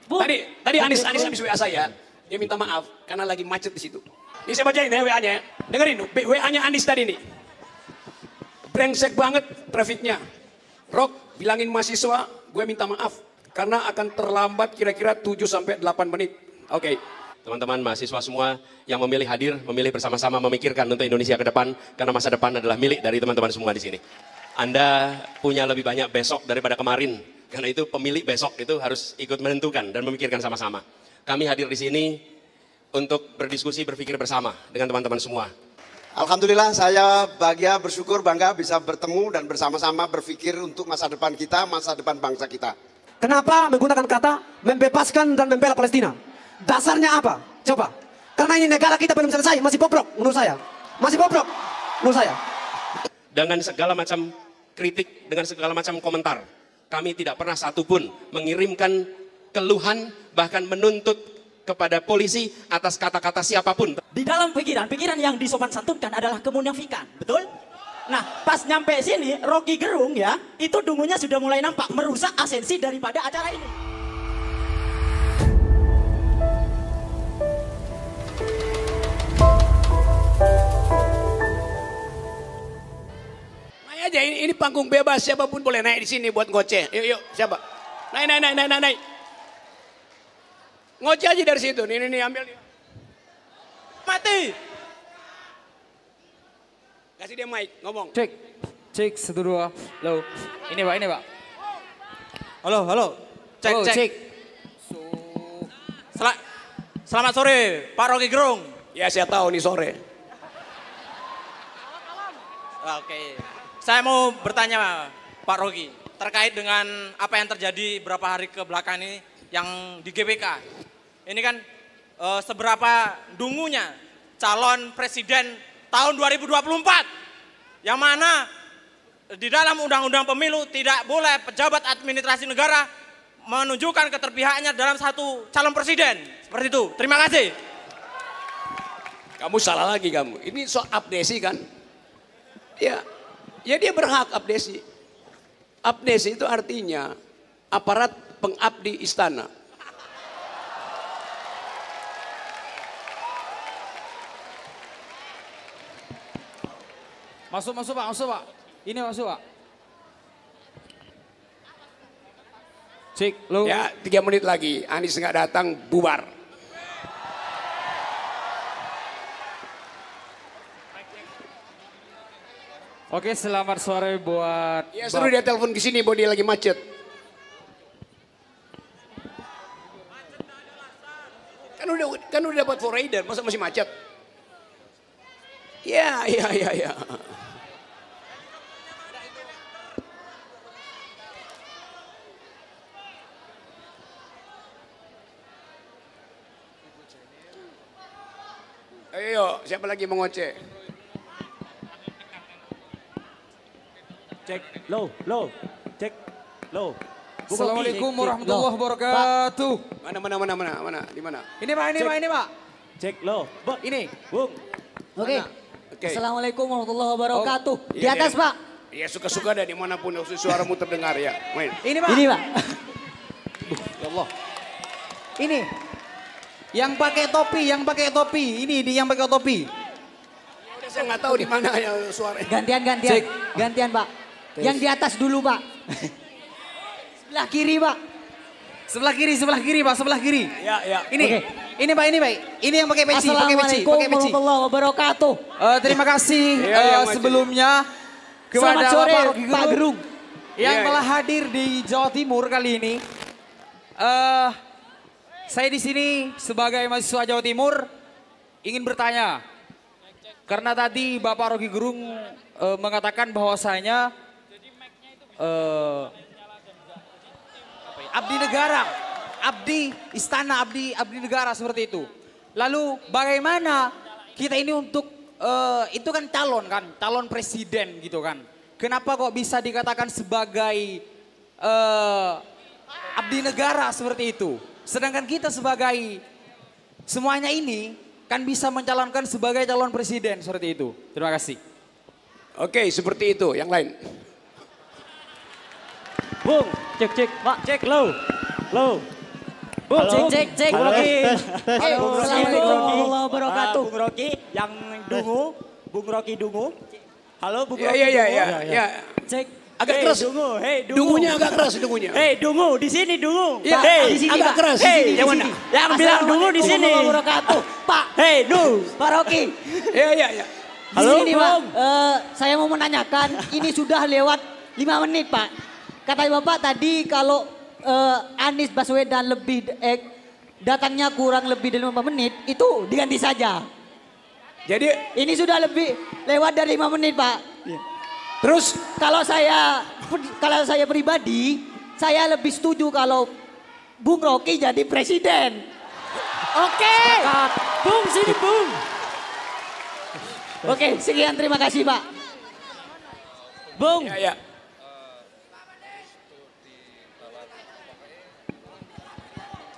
Tadi Anies habis WA saya, dia minta maaf karena lagi macet di situ. Ini saya bacain ya WA-nya. Dengerin WA-nya Anies tadi nih. Brengsek banget trafiknya. Rok, bilangin mahasiswa, gue minta maaf karena akan terlambat kira-kira 7 sampai 8 menit. Oke. Teman-teman mahasiswa semua yang memilih hadir, memilih bersama-sama memikirkan untuk Indonesia ke depan karena masa depan adalah milik dari teman-teman semua di sini. Anda punya lebih banyak besok daripada kemarin. Karena itu pemilik besok itu harus ikut menentukan dan memikirkan sama-sama. Kami hadir di sini untuk berdiskusi, berpikir bersama dengan teman-teman semua. Alhamdulillah saya bahagia, bersyukur, bangga bisa bertemu dan bersama-sama berpikir untuk masa depan kita, masa depan bangsa kita. Kenapa menggunakan kata membebaskan dan membela Palestina? Dasarnya apa? Coba. Karena ini negara kita belum selesai, masih bobrok menurut saya. Masih bobrok menurut saya. Dengan segala macam kritik, dengan segala macam komentar, kami tidak pernah satupun mengirimkan keluhan, bahkan menuntut kepada polisi atas kata-kata siapapun. Di dalam pikiran yang disopan santunkan adalah kemunafikan, betul? Nah, pas nyampe sini, Rocky Gerung ya, itu dungunya sudah mulai nampak merusak esensi daripada acara ini. Naik aja, ini panggung bebas, siapapun boleh naik di sini buat ngoceh. Yuk, siapa? Naik. Ngoceh aja dari situ, nih ambil dia. Mati. Kasih dia mic, ngomong. Cek, 1, 2, halo. Ini pak. Halo. Cek. Selamat sore, Pak Rocky Gerung. Ya saya tahu nih sore. Oke, saya mau bertanya Pak Rocky terkait dengan apa yang terjadi beberapa hari ke belakang ini yang di GBK. Ini kan seberapa dungunya calon presiden tahun 2024 yang mana di dalam undang-undang pemilu tidak boleh pejabat administrasi negara menunjukkan keterpihakannya dalam satu calon presiden. Seperti itu. Terima kasih. Kamu salah lagi kamu. Ini soal abdesi kan? Ya dia berhak abdesi. Abdesi itu artinya aparat pengabdi istana. Masuk pak. Ini masuk pak. Cek, lo. Ya 3 menit lagi, Anies nggak datang, bubar. Oke, selamat sore buat. Ya suruh dia telepon ke sini, bahwa dia lagi macet. Kan udah dapat for rider, masa masih macet? Ya. Ayo, siapa lagi mau ngoceh? Cek, low. Assalamualaikum warahmatullahi wabarakatuh. Mana? Di mana? Ini pak. Cek, low. Ini. Bung. Oke. Oke. Assalamualaikum warahmatullahi wabarakatuh. Di atas pak. Iya suka-suka deh dimanapun suaramu terdengar ya. Main. Ini pak. Ya Allah. Ini. Yang pakai topi. Ini yang pakai topi. Udah saya nggak tahu di mana ya suara. Gantian pak. Yang di atas dulu pak. Sebelah kiri pak. Sebelah kiri pak, sebelah kiri. Ya. Ini pak. Ini yang pakai peci, Assalamualaikum warahmatullahi wabarakatuh. Terima kasih yang sebelumnya kepada Selamat sore Pak Gerung yang Iya. telah hadir di Jawa Timur kali ini. Saya di sini sebagai mahasiswa Jawa Timur ingin bertanya. Karena tadi Bapak Rocky Gerung mengatakan bahwasanya abdi negara, abdi istana, abdi negara seperti itu. Lalu bagaimana kita ini untuk itu kan calon presiden gitu kan. Kenapa kok bisa dikatakan sebagai abdi negara seperti itu? Sedangkan kita sebagai semuanya ini kan bisa mencalonkan sebagai calon presiden seperti itu. Terima kasih. Oke, seperti itu. Yang lain. Bung, cek, pak, cek, low. Bung, cek. Halo, tes. Assalamualaikum wabarakatuh. Bung Rocky yang dungu, Bung Rocky dungu. Halo Bung Rocky. Iya. Cek. Agak keras. Dungu. Dungunya agak keras dungunya. Dungu di sini dungu. Iya, di sini agak Pak. keras. Yang mana? Yang bilang dungu di sini. Wabarakatuh. Pak. Pak Rocky. Iya. Di sini Pak, saya mau menanyakan, ini sudah lewat 5 menit Pak. Kata Bapak tadi kalau Anies Baswedan datangnya kurang lebih dari 5 menit, itu diganti saja. Jadi Ini sudah lewat dari 5 menit Pak. terus Kalau saya pribadi, saya lebih setuju kalau Bung Rocky jadi presiden. Oke. Bung sini Bung. Oke, sekian terima kasih Pak. Bung. ya.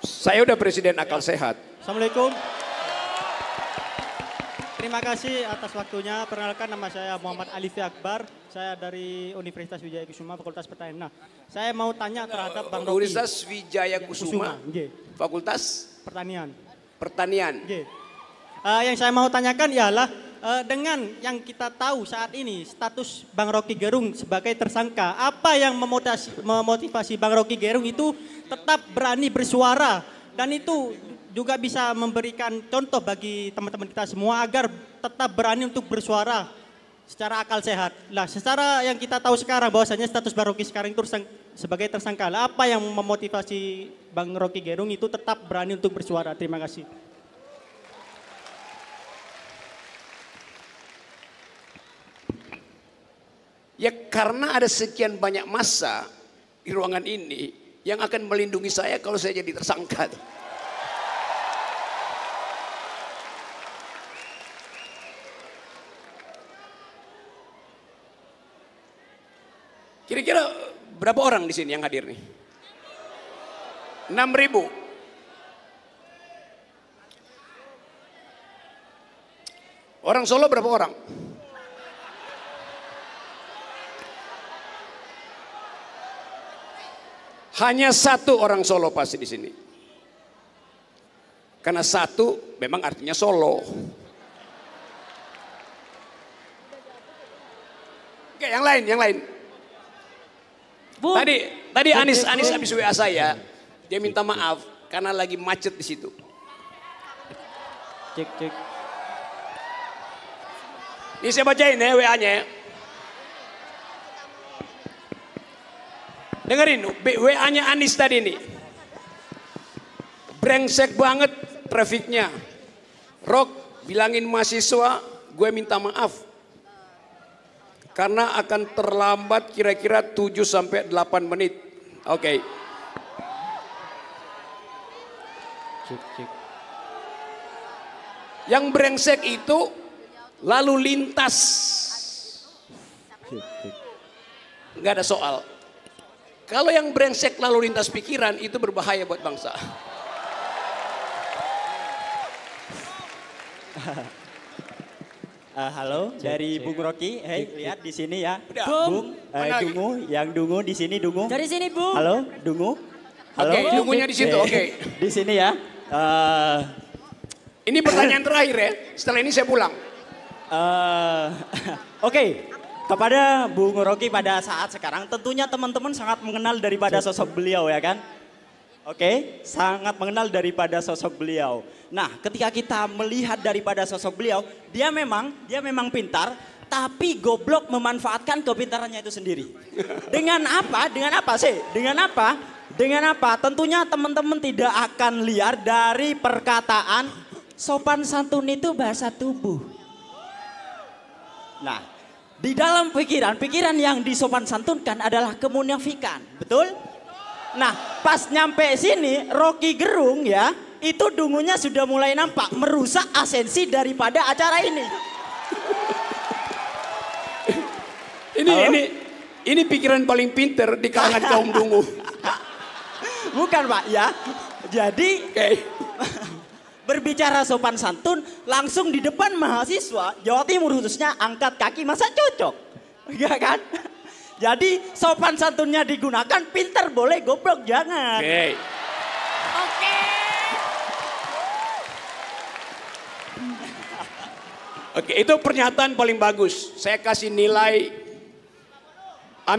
Saya udah presiden akal sehat. Assalamualaikum. Terima kasih atas waktunya. Perkenalkan nama saya Muhammad Alifi Akbar. Saya dari Universitas Wijaya Kusuma, Fakultas Pertanian. Nah, saya mau tanya terhadap Bang Rocky. Universitas Wijaya Kusuma, Nggih. Fakultas Pertanian. Pertanian. Nggih. Yang saya mau tanyakan ialah dengan yang kita tahu saat ini status Bang Rocky Gerung sebagai tersangka, apa yang memotivasi Bang Rocky Gerung itu tetap berani bersuara dan itu juga bisa memberikan contoh bagi teman-teman kita semua agar tetap berani untuk bersuara secara akal sehat. Nah, secara yang kita tahu sekarang bahwasanya status Bang Rocky sekarang itu sebagai tersangka. Lah, apa yang memotivasi Bang Rocky Gerung itu tetap berani untuk bersuara? Terima kasih. Ya karena ada sekian banyak massa di ruangan ini yang akan melindungi saya kalau saya jadi tersangka. Kira-kira berapa orang di sini yang hadir nih? 6.000. Orang Solo berapa orang? Hanya 1 orang Solo pasti di sini. Karena 1 memang artinya Solo. Oke, yang lain. Bung. Tadi Anies habis WA saya, dia minta maaf karena lagi macet di situ. Cek. Ini saya bacain ya WA-nya. Dengerin WA-nya Anies tadi nih. Brengsek banget trafiknya. Rock bilangin mahasiswa gue minta maaf. Karena akan terlambat kira-kira 7 sampai 8 menit. Oke. Cek. Yang brengsek itu lalu lintas. Nggak ada soal. Kalau yang brengsek lalu lintas pikiran itu berbahaya buat bangsa. Halo dari Bung Rocky. Lihat di sini ya. Udah. Bung, Mana Dungu, yang Dungu di sini Dungu. Dari sini Bung. Halo, Dungu. Halo. Oke, Dungunya di situ, oke. Di sini ya. Ini pertanyaan terakhir ya. Setelah ini saya pulang. Oke. Kepada Bung Rocky pada saat sekarang tentunya teman-teman sangat mengenal daripada sosok beliau ya kan? Oke, sangat mengenal daripada sosok beliau. Nah, ketika kita melihat daripada sosok beliau, dia memang pintar, tapi goblok memanfaatkan kepintarannya itu sendiri. Dengan apa? Dengan apa? Tentunya teman-teman tidak akan liar dari perkataan sopan santun itu bahasa tubuh. Nah, di dalam pikiran yang disopan santunkan adalah kemunafikan, betul? Nah, pas nyampe sini Rocky Gerung ya, itu dungunya sudah mulai nampak merusak esensi daripada acara ini. Ini pikiran paling pinter di kalangan kaum dungu. Bukan Pak ya. Jadi berbicara sopan santun langsung di depan mahasiswa Jawa Timur khususnya angkat kaki masa cocok. Enggak kan? Jadi sopan santunnya digunakan, pintar boleh, goblok jangan. Oke. Oke, itu pernyataan paling bagus. Saya kasih nilai A-.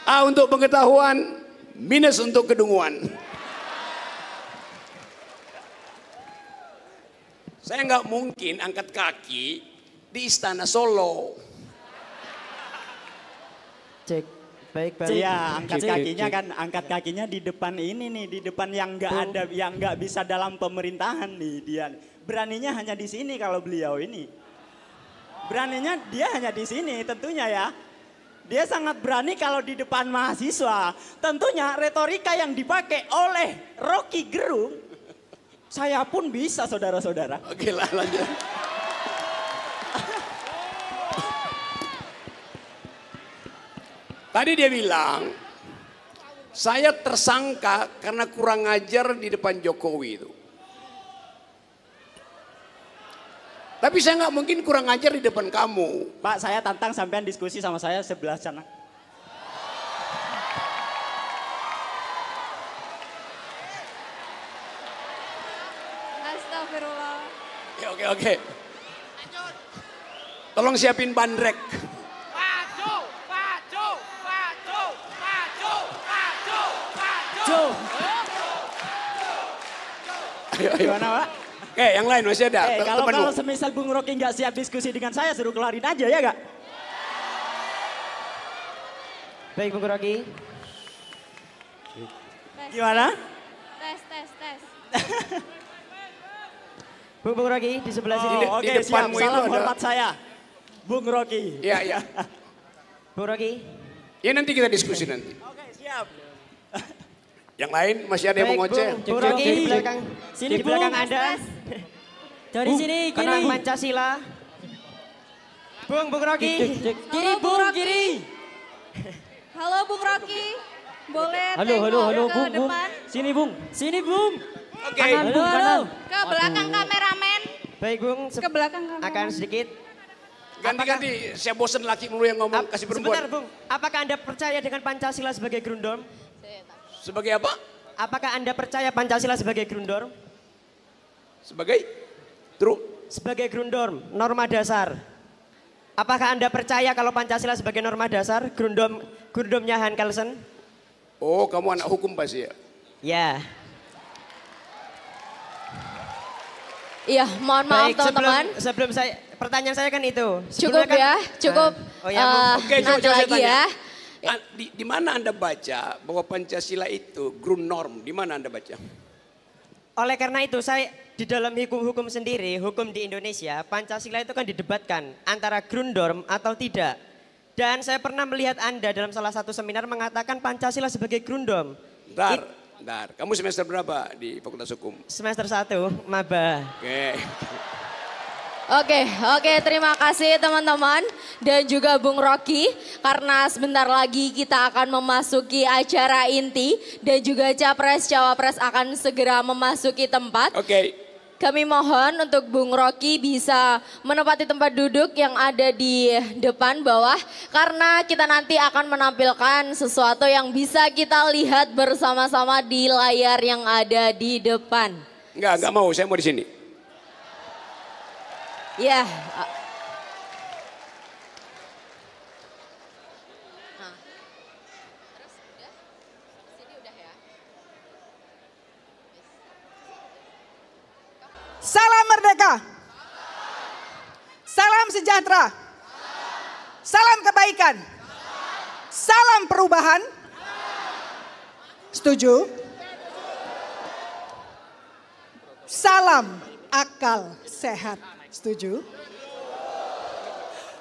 A untuk pengetahuan, minus untuk kedunguan. Saya nggak mungkin angkat kaki di Istana Solo. Cek, baik baik. Iya, angkat kakinya di depan ini nih, di depan yang nggak ada, yang nggak bisa dalam pemerintahan nih dia. Beraninya hanya di sini kalau beliau ini. Beraninya dia hanya di sini tentunya ya. Dia sangat berani kalau di depan mahasiswa. Tentunya retorika yang dipakai oleh Rocky Gerung, saya pun bisa saudara-saudara. Oke lah, lanjut. Tadi dia bilang, saya tersangka karena kurang ajar di depan Jokowi itu. Tapi saya nggak mungkin kurang ajar di depan kamu. Pak, saya tantang sampean diskusi sama saya sebelah sana. Astagfirullah. Oke. Tolong siapin bandrek. Ayo. Gimana Pak? Oke, yang lain masih ada. Kalau semisal Bung Rocky nggak siap diskusi dengan saya, suruh kelarin aja ya gak? Baik Bung Rocky. Gimana? Tes. Bung Rocky di sebelah sini. Oke, siap. Salam hormat saya. Bung Rocky. Iya. Bung Rocky. Ya nanti kita diskusi nanti. Oke, siap. Yang lain masih ada yang mau ngoceh? Bung Rocky di belakang. Sini di belakang Anda. Dari sini kiri. Kenang Pancasila. Bung Rocky. Kiri Bung, kiri. Halo Bung Rocky. Boleh Halo ke Bung. depan? Sini Bung. Oke. Halo. Ke belakang kameramen. Baik Bung. Ke belakang kameramen. Akan sedikit. Ganti-ganti, saya bosan laki mulu yang ngomong, kasih perempuan. Sebentar Bung, apakah Anda percaya dengan Pancasila sebagai grundorm? Sebagai apa? Apakah Anda percaya Pancasila sebagai grundorm? Sebagai? True. Sebagai grundorm, norma dasar. Apakah Anda percaya kalau Pancasila sebagai norma dasar, grundormnya Han Kelsen? Oh, kamu anak hukum pasti ya? Ya. Iya, mohon maaf Baik, teman-teman. sebelum saya, pertanyaan saya kan itu. Cukup ya, cukup. Oke, coba nanti saya lagi tanya. ya. Di mana Anda baca bahwa Pancasila itu grundnorm? Di mana Anda baca? Oleh karena itu saya di dalam hukum sendiri, hukum di Indonesia, Pancasila itu kan didebatkan antara grundnorm atau tidak. Dan saya pernah melihat Anda dalam salah satu seminar mengatakan Pancasila sebagai grundnorm. Bentar. Kamu semester berapa di Fakultas Hukum? Semester 1, maba. Oke, terima kasih teman-teman dan juga Bung Rocky karena sebentar lagi kita akan memasuki acara inti dan juga capres-cawapres akan segera memasuki tempat. Oke. Kami mohon untuk Bung Rocky bisa menempati tempat duduk yang ada di depan bawah karena kita nanti akan menampilkan sesuatu yang bisa kita lihat bersama-sama di layar yang ada di depan. Enggak mau, saya mau di sini. Ya. Salam merdeka. Salam sejahtera. Salam kebaikan. Salam perubahan. Setuju? Salam akal sehat. Setuju?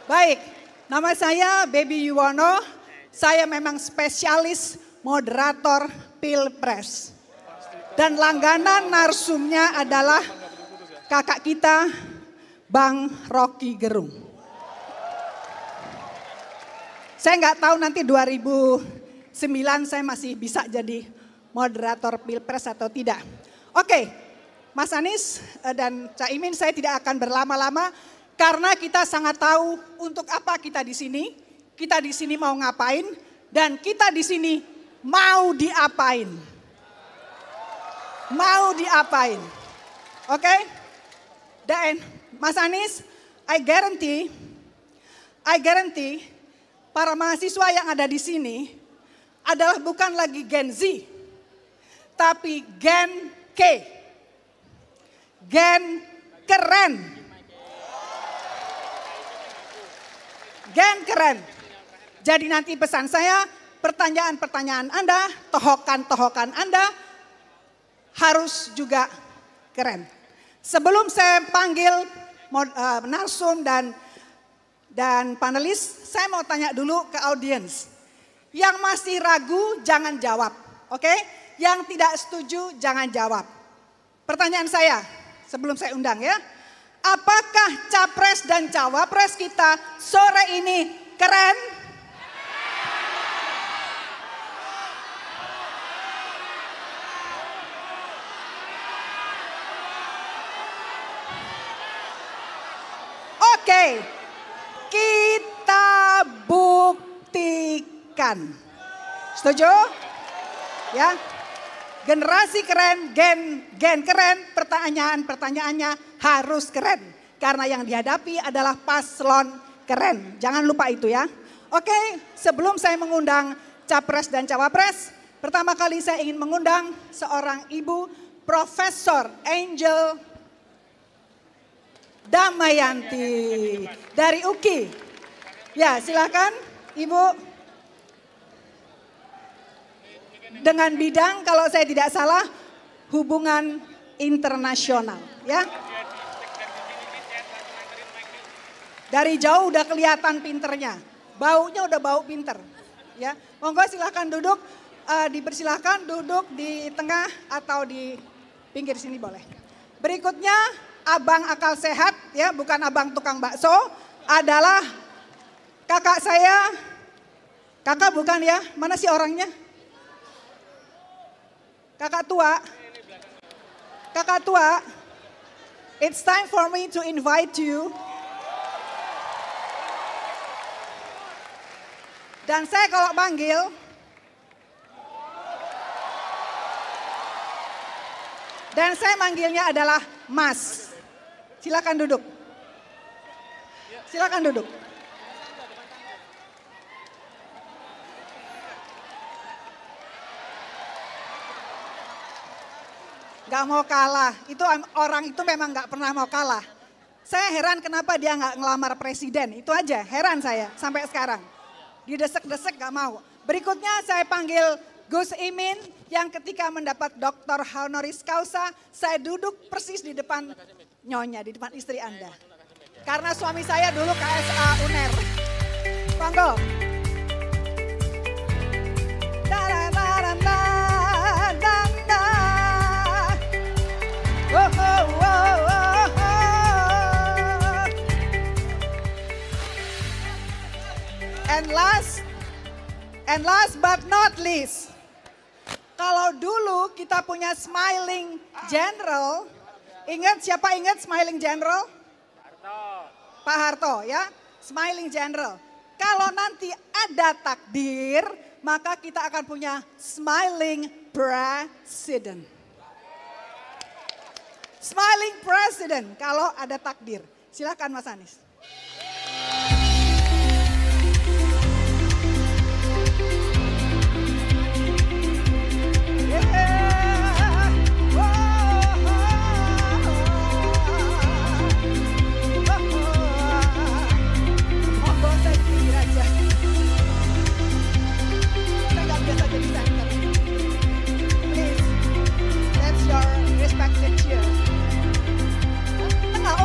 Baik, nama saya Baby Yuwono. Saya memang spesialis moderator Pilpres. Dan langganan narsumnya adalah kakak kita Bang Rocky Gerung. Saya nggak tahu nanti 2009 saya masih bisa jadi moderator Pilpres atau tidak. Oke, Mas Anies dan Cak Imin, saya tidak akan berlama-lama karena kita sangat tahu untuk apa kita di sini mau ngapain, dan kita di sini mau diapain. Mau diapain. Oke? Dan Mas Anies, I guarantee para mahasiswa yang ada di sini adalah bukan lagi Gen Z, tapi Gen K. Gen keren. Gen keren. Jadi nanti pesan saya, pertanyaan-pertanyaan Anda, tohokan-tohokan Anda harus juga keren. Sebelum saya panggil narsum dan panelis, saya mau tanya dulu ke audiens. Yang masih ragu jangan jawab, oke? Yang tidak setuju jangan jawab. Pertanyaan saya sebelum saya undang ya. Apakah capres dan cawapres kita sore ini keren? Oke, kita buktikan. Setuju? Ya. Generasi keren, gen keren, pertanyaannya harus keren. Karena yang dihadapi adalah paslon keren. Jangan lupa itu ya. Oke, sebelum saya mengundang capres dan cawapres, pertama kali saya ingin mengundang seorang ibu, Profesor Angel Damayanti dari UKI. Ya, silakan Ibu. Dengan bidang kalau saya tidak salah hubungan internasional, ya. Dari jauh udah kelihatan pinternya, baunya udah bau pinter, ya. Monggo silakan duduk, dipersilahkan duduk di tengah atau di pinggir sini boleh. Berikutnya abang akal sehat, ya, bukan abang tukang bakso, adalah kakak saya. Kakak bukan ya, mana sih orangnya? Kakak tua, it's time for me to invite you. Dan saya kalau panggil, dan saya manggilnya adalah Mas. Silakan duduk. Silakan duduk. Gak mau kalah, itu orang itu memang gak pernah mau kalah. Saya heran kenapa dia gak ngelamar presiden, itu aja heran saya sampai sekarang. Didesek-desek gak mau. Berikutnya saya panggil Gus Imin yang ketika mendapat Dr. Honoris Causa, saya duduk persis di depan nyonya, di depan istri Anda. Karena suami saya dulu KSA UNER. Monggo. And last but not least, kalau dulu kita punya smiling general, siapa ingat smiling general? Pak Harto ya, smiling general. Kalau nanti ada takdir, maka kita akan punya smiling president. Smiling president kalau ada takdir. Silakan Mas Anies.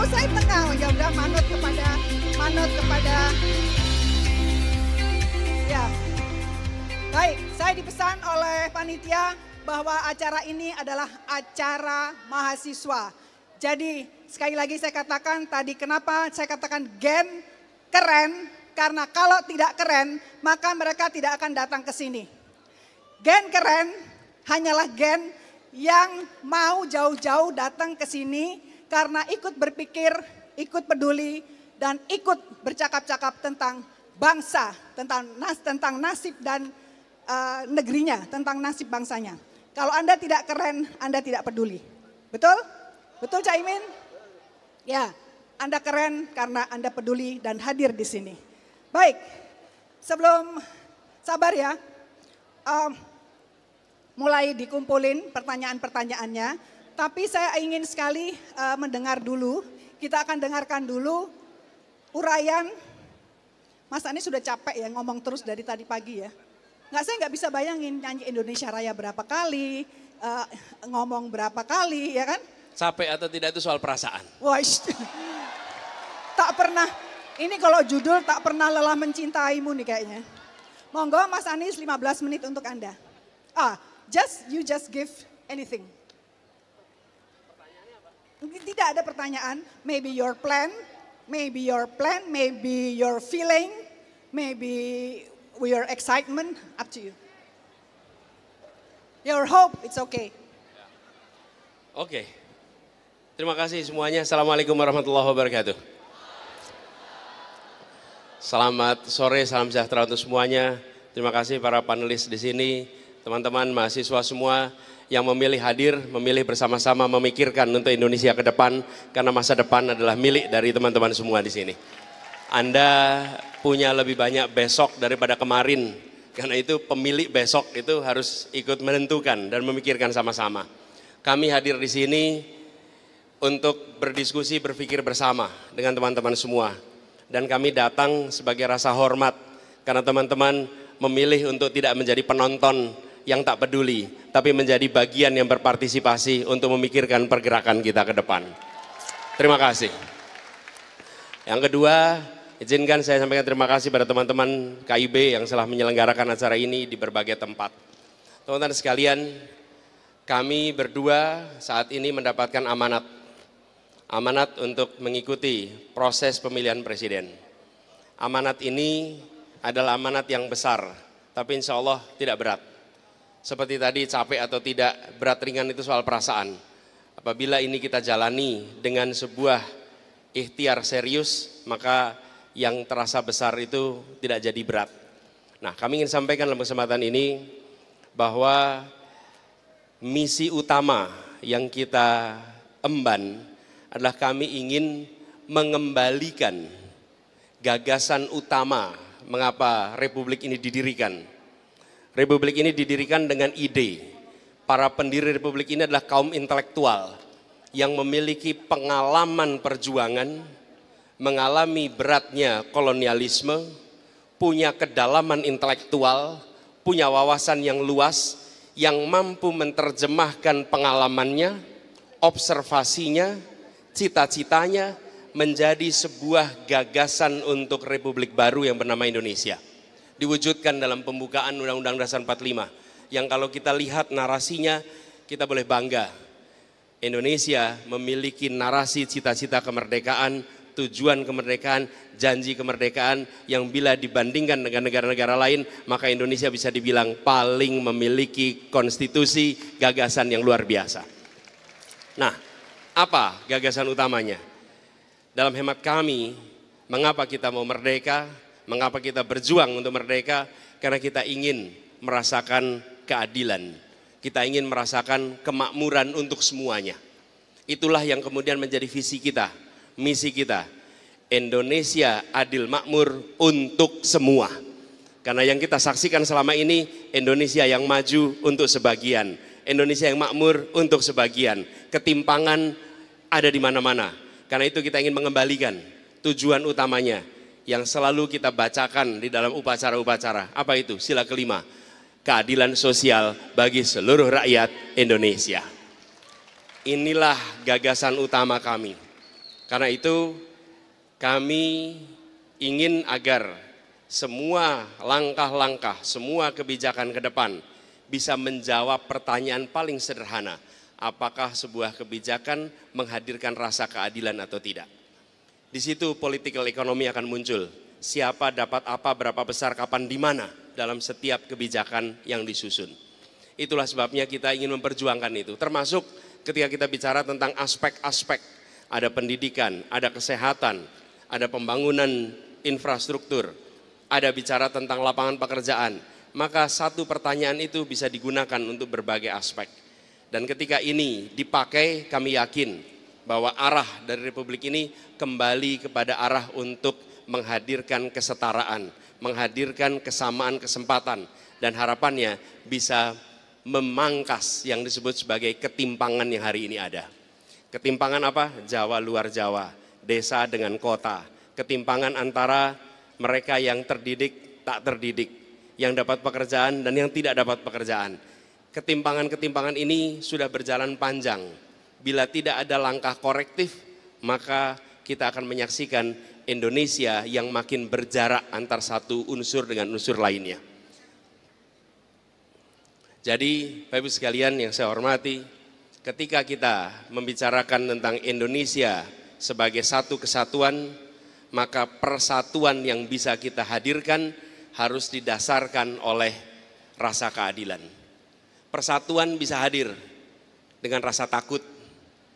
Saya tengah, ya udah manut kepada ya. Baik, saya dipesan oleh panitia bahwa acara ini adalah acara mahasiswa. Jadi sekali lagi saya katakan tadi kenapa saya katakan gen keren, karena kalau tidak keren maka mereka tidak akan datang ke sini. Gen keren hanyalah gen yang mau jauh-jauh datang ke sini karena ikut berpikir, ikut peduli, dan ikut bercakap-cakap tentang bangsa, tentang nasib dan negerinya, tentang nasib bangsanya. Kalau Anda tidak keren, Anda tidak peduli. Betul? Betul Cak Imin? Ya, Anda keren karena Anda peduli dan hadir di sini. Baik, sebelum sabar ya, mulai dikumpulin pertanyaan-pertanyaannya, tapi saya ingin sekali mendengar dulu, kita akan dengarkan dulu uraian. Mas Anies sudah capek ya ngomong terus dari tadi pagi ya. Saya nggak bisa bayangin nyanyi Indonesia Raya berapa kali, ngomong berapa kali ya kan. Capek atau tidak itu soal perasaan. Wah, tak pernah, ini kalau judul tak pernah lelah mencintaimu nih kayaknya. Monggo Mas Anies 15 menit untuk Anda. You just give anything. Tidak ada pertanyaan, maybe your plan, maybe your feeling, maybe your excitement, up to you. Your hope, it's okay. Oke. Terima kasih semuanya. Assalamualaikum warahmatullahi wabarakatuh. Selamat sore, salam sejahtera untuk semuanya. Terima kasih para panelis di sini, teman-teman mahasiswa semua yang memilih hadir, memilih bersama-sama memikirkan untuk Indonesia ke depan, karena masa depan adalah milik dari teman-teman semua di sini. Anda punya lebih banyak besok daripada kemarin, karena itu pemilik besok itu harus ikut menentukan dan memikirkan sama-sama. Kami hadir di sini untuk berdiskusi, berpikir bersama dengan teman-teman semua. Dan kami datang sebagai rasa hormat, karena teman-teman memilih untuk tidak menjadi penonton yang tak peduli, tapi menjadi bagian yang berpartisipasi untuk memikirkan pergerakan kita ke depan. Terima kasih. Yang kedua, izinkan saya sampaikan terima kasih pada teman-teman KIB yang telah menyelenggarakan acara ini di berbagai tempat. Teman-teman sekalian, kami berdua saat ini mendapatkan amanat untuk mengikuti proses pemilihan presiden. Amanat ini adalah amanat yang besar, tapi insya Allah tidak berat. Seperti tadi, capek atau tidak, berat ringan itu soal perasaan. Apabila ini kita jalani dengan sebuah ikhtiar serius, maka yang terasa besar itu tidak jadi berat. Nah, kami ingin sampaikan dalam kesempatan ini bahwa misi utama yang kita emban adalah kami ingin mengembalikan gagasan utama mengapa Republik ini didirikan. Republik ini didirikan dengan ide. Para pendiri Republik ini adalah kaum intelektual yang memiliki pengalaman perjuangan, mengalami beratnya kolonialisme, punya kedalaman intelektual, punya wawasan yang luas, yang mampu menerjemahkan pengalamannya, observasinya, cita-citanya menjadi sebuah gagasan untuk Republik baru yang bernama Indonesia. Diwujudkan dalam pembukaan Undang-Undang Dasar 45, yang kalau kita lihat narasinya, kita boleh bangga. Indonesia memiliki narasi cita-cita kemerdekaan, tujuan kemerdekaan, janji kemerdekaan yang bila dibandingkan dengan negara-negara lain, maka Indonesia bisa dibilang paling memiliki konstitusi gagasan yang luar biasa. Nah, apa gagasan utamanya? Dalam hemat kami, mengapa kita mau merdeka, mengapa kita berjuang untuk merdeka? Karena kita ingin merasakan keadilan, kita ingin merasakan kemakmuran untuk semuanya. Itulah yang kemudian menjadi visi kita, misi kita. Indonesia adil makmur untuk semua. Karena yang kita saksikan selama ini, Indonesia yang maju untuk sebagian, Indonesia yang makmur untuk sebagian. Ketimpangan ada di mana-mana. Karena itu kita ingin mengembalikan tujuan utamanya yang selalu kita bacakan di dalam upacara-upacara. Apa itu? Sila kelima, keadilan sosial bagi seluruh rakyat Indonesia. Inilah gagasan utama kami. Karena itu kami ingin agar semua langkah-langkah, semua kebijakan ke depan bisa menjawab pertanyaan paling sederhana. Apakah sebuah kebijakan menghadirkan rasa keadilan atau tidak? Di situ political economy akan muncul. Siapa dapat apa, berapa besar, kapan, di mana dalam setiap kebijakan yang disusun. Itulah sebabnya kita ingin memperjuangkan itu. Termasuk ketika kita bicara tentang aspek-aspek. Ada pendidikan, ada kesehatan, ada pembangunan infrastruktur, ada bicara tentang lapangan pekerjaan, maka satu pertanyaan itu bisa digunakan untuk berbagai aspek. Dan ketika ini dipakai, kami yakin bahwa arah dari Republik ini kembali kepada arah untuk menghadirkan kesetaraan, menghadirkan kesamaan kesempatan, dan harapannya bisa memangkas yang disebut sebagai ketimpangan yang hari ini ada. Ketimpangan apa? Jawa luar Jawa, desa dengan kota, ketimpangan antara mereka yang terdidik, tak terdidik, yang dapat pekerjaan dan yang tidak dapat pekerjaan. Ketimpangan-ketimpangan ini sudah berjalan panjang. Bila tidak ada langkah korektif, maka kita akan menyaksikan Indonesia yang makin berjarak antar satu unsur dengan unsur lainnya. Jadi, Bapak Ibu sekalian yang saya hormati, ketika kita membicarakan tentang Indonesia sebagai satu kesatuan, maka persatuan yang bisa kita hadirkan harus didasarkan oleh rasa keadilan. Persatuan bisa hadir dengan rasa takut.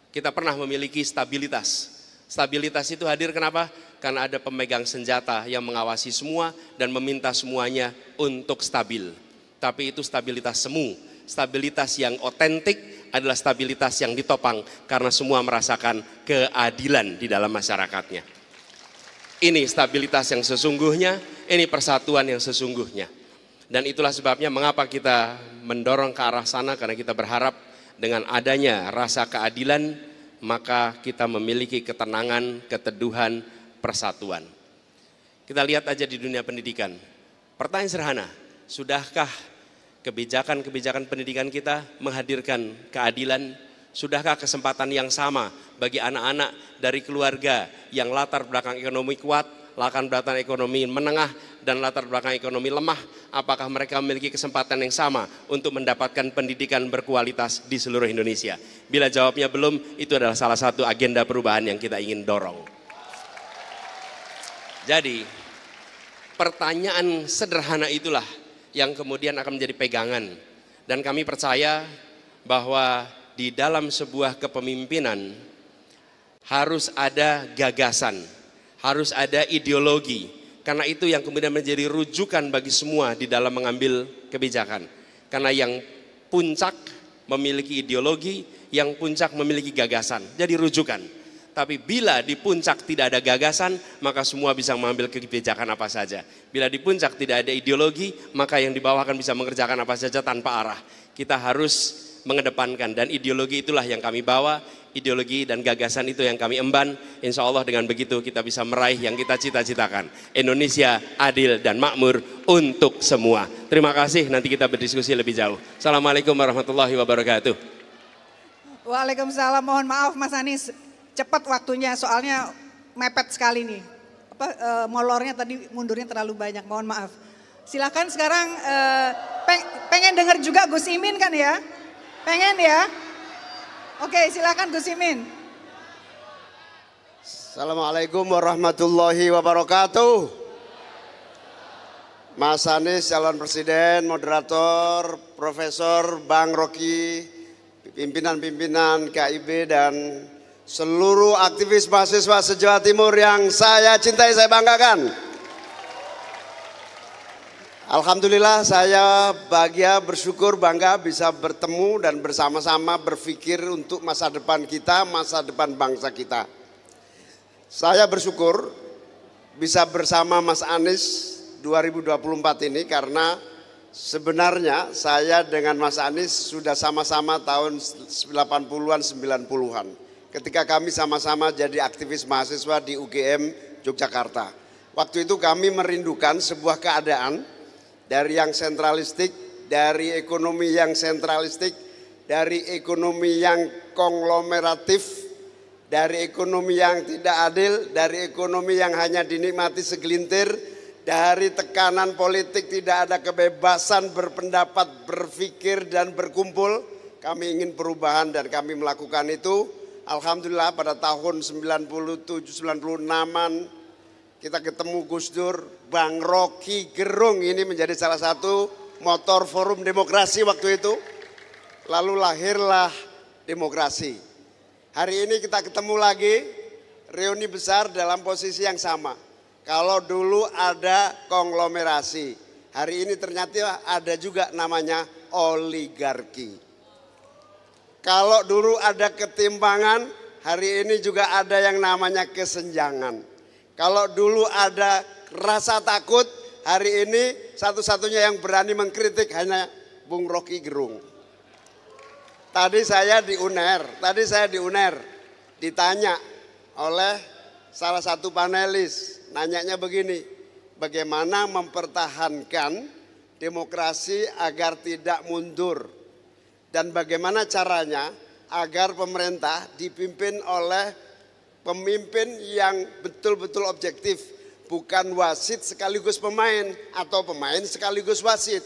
Kita pernah memiliki stabilitas. Stabilitas itu hadir kenapa? Karena ada pemegang senjata yang mengawasi semua dan meminta semuanya untuk stabil. Tapi itu stabilitas semu. Stabilitas yang otentik adalah stabilitas yang ditopang karena semua merasakan keadilan di dalam masyarakatnya. Ini stabilitas yang sesungguhnya, ini persatuan yang sesungguhnya. Dan itulah sebabnya mengapa kita mendorong ke arah sana, karena kita berharap dengan adanya rasa keadilan, maka kita memiliki ketenangan, keteduhan, persatuan. Kita lihat aja di dunia pendidikan. Pertanyaan sederhana, sudahkah kebijakan-kebijakan pendidikan kita menghadirkan keadilan? Sudahkah kesempatan yang sama bagi anak-anak dari keluarga yang latar belakang ekonomi kuat, latar belakang ekonomi menengah, dan latar belakang ekonomi lemah? Apakah mereka memiliki kesempatan yang sama untuk mendapatkan pendidikan berkualitas di seluruh Indonesia? Bila jawabnya belum, itu adalah salah satu agenda perubahan yang kita ingin dorong. Jadi, pertanyaan sederhana itulah yang kemudian akan menjadi pegangan. Dan kami percaya bahwa di dalam sebuah kepemimpinan harus ada gagasan, harus ada ideologi. Karena itu yang kemudian menjadi rujukan bagi semua di dalam mengambil kebijakan. Karena yang puncak memiliki ideologi, yang puncak memiliki gagasan. Jadi rujukan. Tapi bila di puncak tidak ada gagasan, maka semua bisa mengambil kebijakan apa saja. Bila di puncak tidak ada ideologi, maka yang di bawah akan bisa mengerjakan apa saja tanpa arah. Kita harus mengedepankan, dan ideologi itulah yang kami bawa, ideologi dan gagasan itu yang kami emban. Insya Allah dengan begitu kita bisa meraih yang kita cita-citakan. Indonesia adil dan makmur untuk semua. Terima kasih, nanti kita berdiskusi lebih jauh. Assalamualaikum warahmatullahi wabarakatuh. Waalaikumsalam, mohon maaf Mas Anies, cepat waktunya soalnya mepet sekali nih. Molornya tadi mundurnya terlalu banyak, mohon maaf. Silakan sekarang pengen dengar juga Gus Imin kan ya? Pengen ya? Oke, silakan Gus Imin. Assalamualaikum warahmatullahi wabarakatuh. Mas Anies, calon presiden, moderator, Profesor Bang Rocky, pimpinan-pimpinan KIB dan seluruh aktivis mahasiswa se-Jawa Timur yang saya cintai, saya banggakan. Alhamdulillah saya bahagia, bersyukur, bangga bisa bertemu dan bersama-sama berpikir untuk masa depan kita, masa depan bangsa kita. Saya bersyukur bisa bersama Mas Anies 2024 ini karena sebenarnya saya dengan Mas Anies sudah sama-sama tahun 80-an, 90-an. Ketika kami sama-sama jadi aktivis mahasiswa di UGM Yogyakarta. Waktu itu kami merindukan sebuah keadaan dari yang sentralistik, dari ekonomi yang sentralistik, dari ekonomi yang konglomeratif, dari ekonomi yang tidak adil, dari ekonomi yang hanya dinikmati segelintir, dari tekanan politik tidak ada kebebasan berpendapat, berpikir dan berkumpul. Kami ingin perubahan dan kami melakukan itu. Alhamdulillah pada tahun 97-96an kita ketemu Gus Dur, Bang Rocky Gerung ini menjadi salah satu motor forum demokrasi waktu itu. Lalu lahirlah demokrasi. Hari ini kita ketemu lagi, reuni besar dalam posisi yang sama. Kalau dulu ada konglomerasi, hari ini ternyata ada juga namanya oligarki. Kalau dulu ada ketimpangan, hari ini juga ada yang namanya kesenjangan. Kalau dulu ada rasa takut, hari ini satu-satunya yang berani mengkritik hanya Bung Rocky Gerung. Tadi saya di UNER ditanya oleh salah satu panelis, nanyanya begini, bagaimana mempertahankan demokrasi agar tidak mundur dan bagaimana caranya agar pemerintah dipimpin oleh pemimpin yang betul-betul objektif, bukan wasit sekaligus pemain atau pemain sekaligus wasit.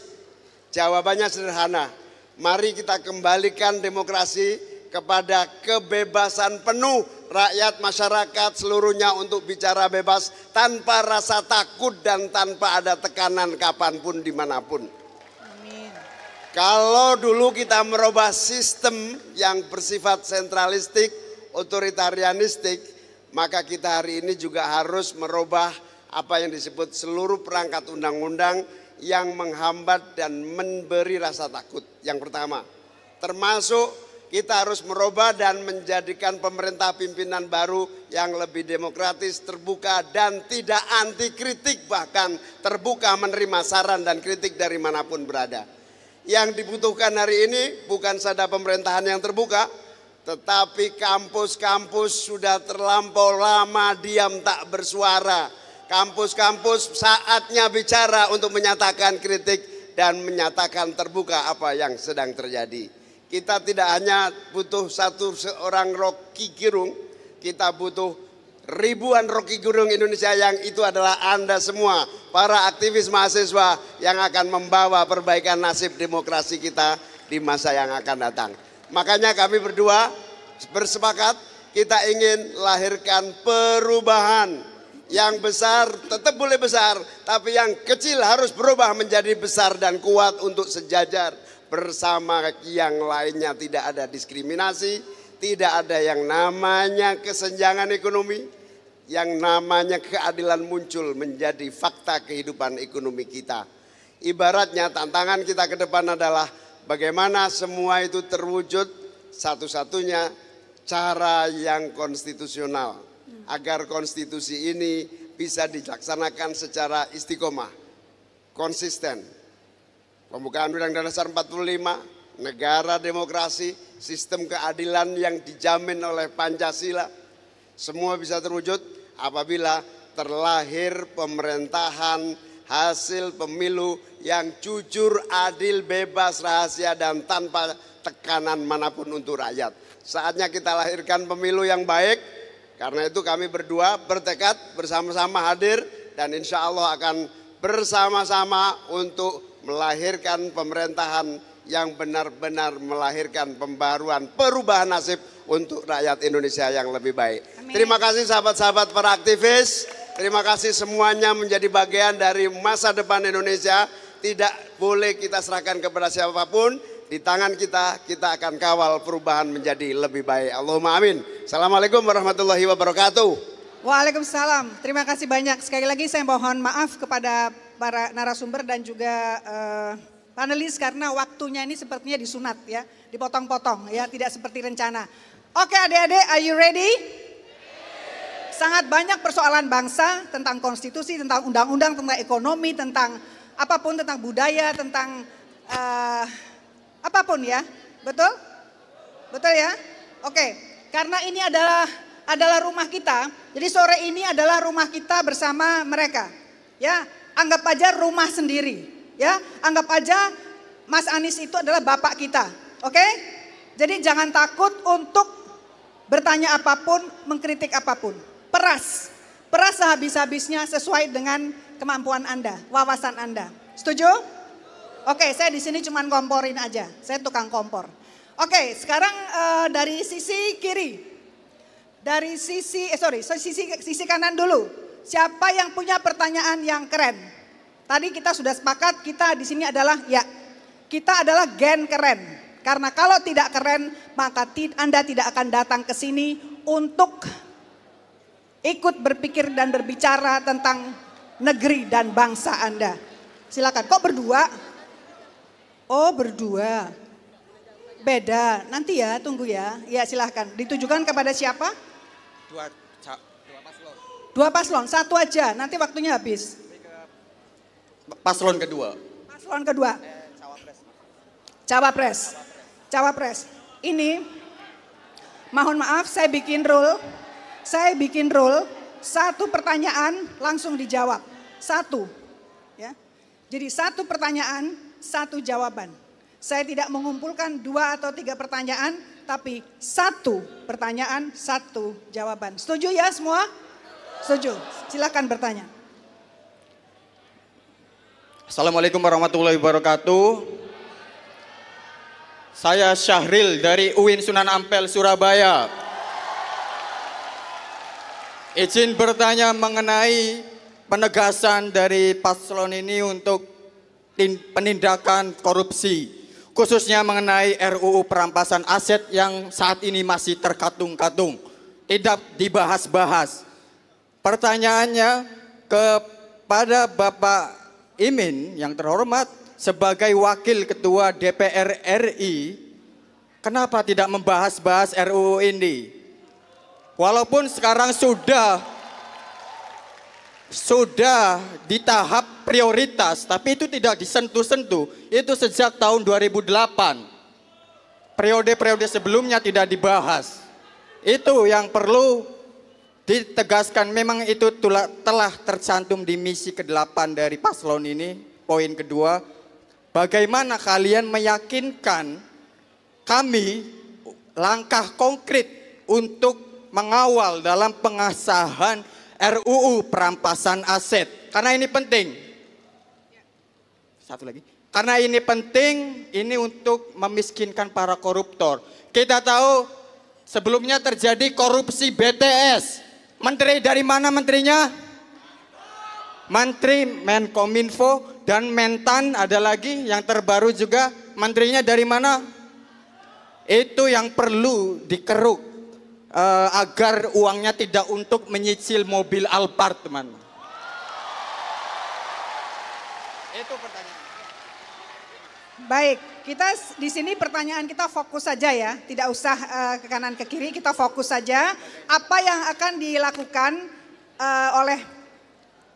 Jawabannya sederhana, mari kita kembalikan demokrasi kepada kebebasan penuh rakyat masyarakat seluruhnya untuk bicara bebas tanpa rasa takut dan tanpa ada tekanan kapanpun dimanapun. Amin. Kalau dulu kita merubah sistem yang bersifat sentralistik, otoritarianistik, maka kita hari ini juga harus merubah apa yang disebut seluruh perangkat undang-undang yang menghambat dan memberi rasa takut. Yang pertama, termasuk kita harus merubah dan menjadikan pemerintah pimpinan baru yang lebih demokratis, terbuka dan tidak anti kritik, bahkan terbuka menerima saran dan kritik dari manapun berada. Yang dibutuhkan hari ini bukan saja pemerintahan yang terbuka, tetapi kampus-kampus sudah terlampau lama diam tak bersuara. Kampus-kampus saatnya bicara untuk menyatakan kritik dan menyatakan terbuka apa yang sedang terjadi. Kita tidak hanya butuh seorang Rocky Gerung, kita butuh ribuan Rocky Gerung Indonesia yang itu adalah Anda semua, para aktivis mahasiswa yang akan membawa perbaikan nasib demokrasi kita di masa yang akan datang. Makanya kami berdua bersepakat kita ingin lahirkan perubahan yang besar, tetap boleh besar, tapi yang kecil harus berubah menjadi besar dan kuat untuk sejajar bersama yang lainnya. Tidak ada diskriminasi, tidak ada yang namanya kesenjangan ekonomi, yang namanya keadilan muncul menjadi fakta kehidupan ekonomi kita. Ibaratnya tantangan kita ke depan adalah bagaimana semua itu terwujud satu-satunya cara yang konstitusional agar konstitusi ini bisa dilaksanakan secara istiqomah, konsisten. Pembukaan Undang-Undang Dasar 45, negara demokrasi, sistem keadilan yang dijamin oleh Pancasila, semua bisa terwujud apabila terlahir pemerintahan hasil pemilu yang jujur, adil, bebas, rahasia, dan tanpa tekanan manapun untuk rakyat. Saatnya kita lahirkan pemilu yang baik, karena itu kami berdua bertekad bersama-sama hadir dan insya Allah akan bersama-sama untuk melahirkan pemerintahan yang benar-benar melahirkan pembaruan, perubahan nasib untuk rakyat Indonesia yang lebih baik. Amin. Terima kasih sahabat-sahabat para aktivis, terima kasih semuanya menjadi bagian dari masa depan Indonesia. Tidak boleh kita serahkan kepada siapapun, di tangan kita, kita akan kawal perubahan menjadi lebih baik. Allahumma amin. Assalamualaikum warahmatullahi wabarakatuh. Waalaikumsalam, terima kasih banyak. Sekali lagi saya mohon maaf kepada para narasumber dan juga panelis karena waktunya ini sepertinya disunat ya, dipotong-potong ya, tidak seperti rencana. Oke adik-adik, are you ready? Sangat banyak persoalan bangsa tentang konstitusi, tentang undang-undang, tentang ekonomi, tentang apapun, tentang budaya, tentang apapun ya, betul? Betul ya? Oke, karena ini adalah rumah kita, jadi sore ini adalah rumah kita bersama mereka ya. Anggap aja rumah sendiri, ya. Anggap aja Mas Anies itu adalah bapak kita, oke? Jadi jangan takut untuk bertanya apapun, mengkritik apapun. Peras sehabis-habisnya sesuai dengan kemampuan Anda, wawasan Anda. Setuju? Oke, saya di sini cuma komporin aja, saya tukang kompor. Oke, sekarang dari sisi kiri, dari sisi kanan dulu. Siapa yang punya pertanyaan yang keren? Tadi kita sudah sepakat kita di sini adalah kita adalah gen keren. Karena kalau tidak keren maka Anda tidak akan datang ke sini untuk ikut berpikir dan berbicara tentang negeri dan bangsa Anda. Silakan. Kok berdua? Oh berdua. Beda. Nanti ya, tunggu ya. Ya silakan. Ditujukan kepada siapa? Dua paslon. Satu aja. Nanti waktunya habis. Paslon kedua. Paslon kedua. Cawapres. Cawapres. Ini mohon maaf saya bikin rule. Saya bikin rule, satu pertanyaan langsung dijawab. Satu. Ya. Jadi satu pertanyaan, satu jawaban. Saya tidak mengumpulkan 2 atau 3 pertanyaan, tapi satu pertanyaan, satu jawaban. Setuju ya semua? Setuju. Silakan bertanya. Assalamualaikum warahmatullahi wabarakatuh. Saya Syahril dari UIN Sunan Ampel, Surabaya. Izin bertanya mengenai penegasan dari paslon ini untuk penindakan korupsi, khususnya mengenai RUU perampasan aset yang saat ini masih terkatung-katung, tidak dibahas-bahas. Pertanyaannya kepada Bapak Imin yang terhormat sebagai Wakil Ketua DPR RI, kenapa tidak membahas-bahas RUU ini? Walaupun sekarang sudah di tahap prioritas, tapi itu tidak disentuh-sentuh. Itu sejak tahun 2008. Periode-periode sebelumnya tidak dibahas. Itu yang perlu ditegaskan. Memang itu telah tercantum di misi ke-8 dari paslon ini. Poin kedua, bagaimana kalian meyakinkan kami langkah konkret untuk mengawal dalam pengesahan RUU perampasan aset. Karena ini penting. Satu lagi. Karena ini penting, ini untuk memiskinkan para koruptor. Kita tahu sebelumnya terjadi korupsi BTS. Menteri dari mana menterinya? Menteri Menkominfo dan Mentan, ada lagi yang terbaru juga. Menterinya dari mana? Itu yang perlu dikeruk. Agar uangnya tidak untuk menyicil mobil Alphard, teman. Itu pertanyaan. Baik, kita di sini pertanyaan kita fokus saja ya, tidak usah ke kanan ke kiri, kita fokus saja apa yang akan dilakukan oleh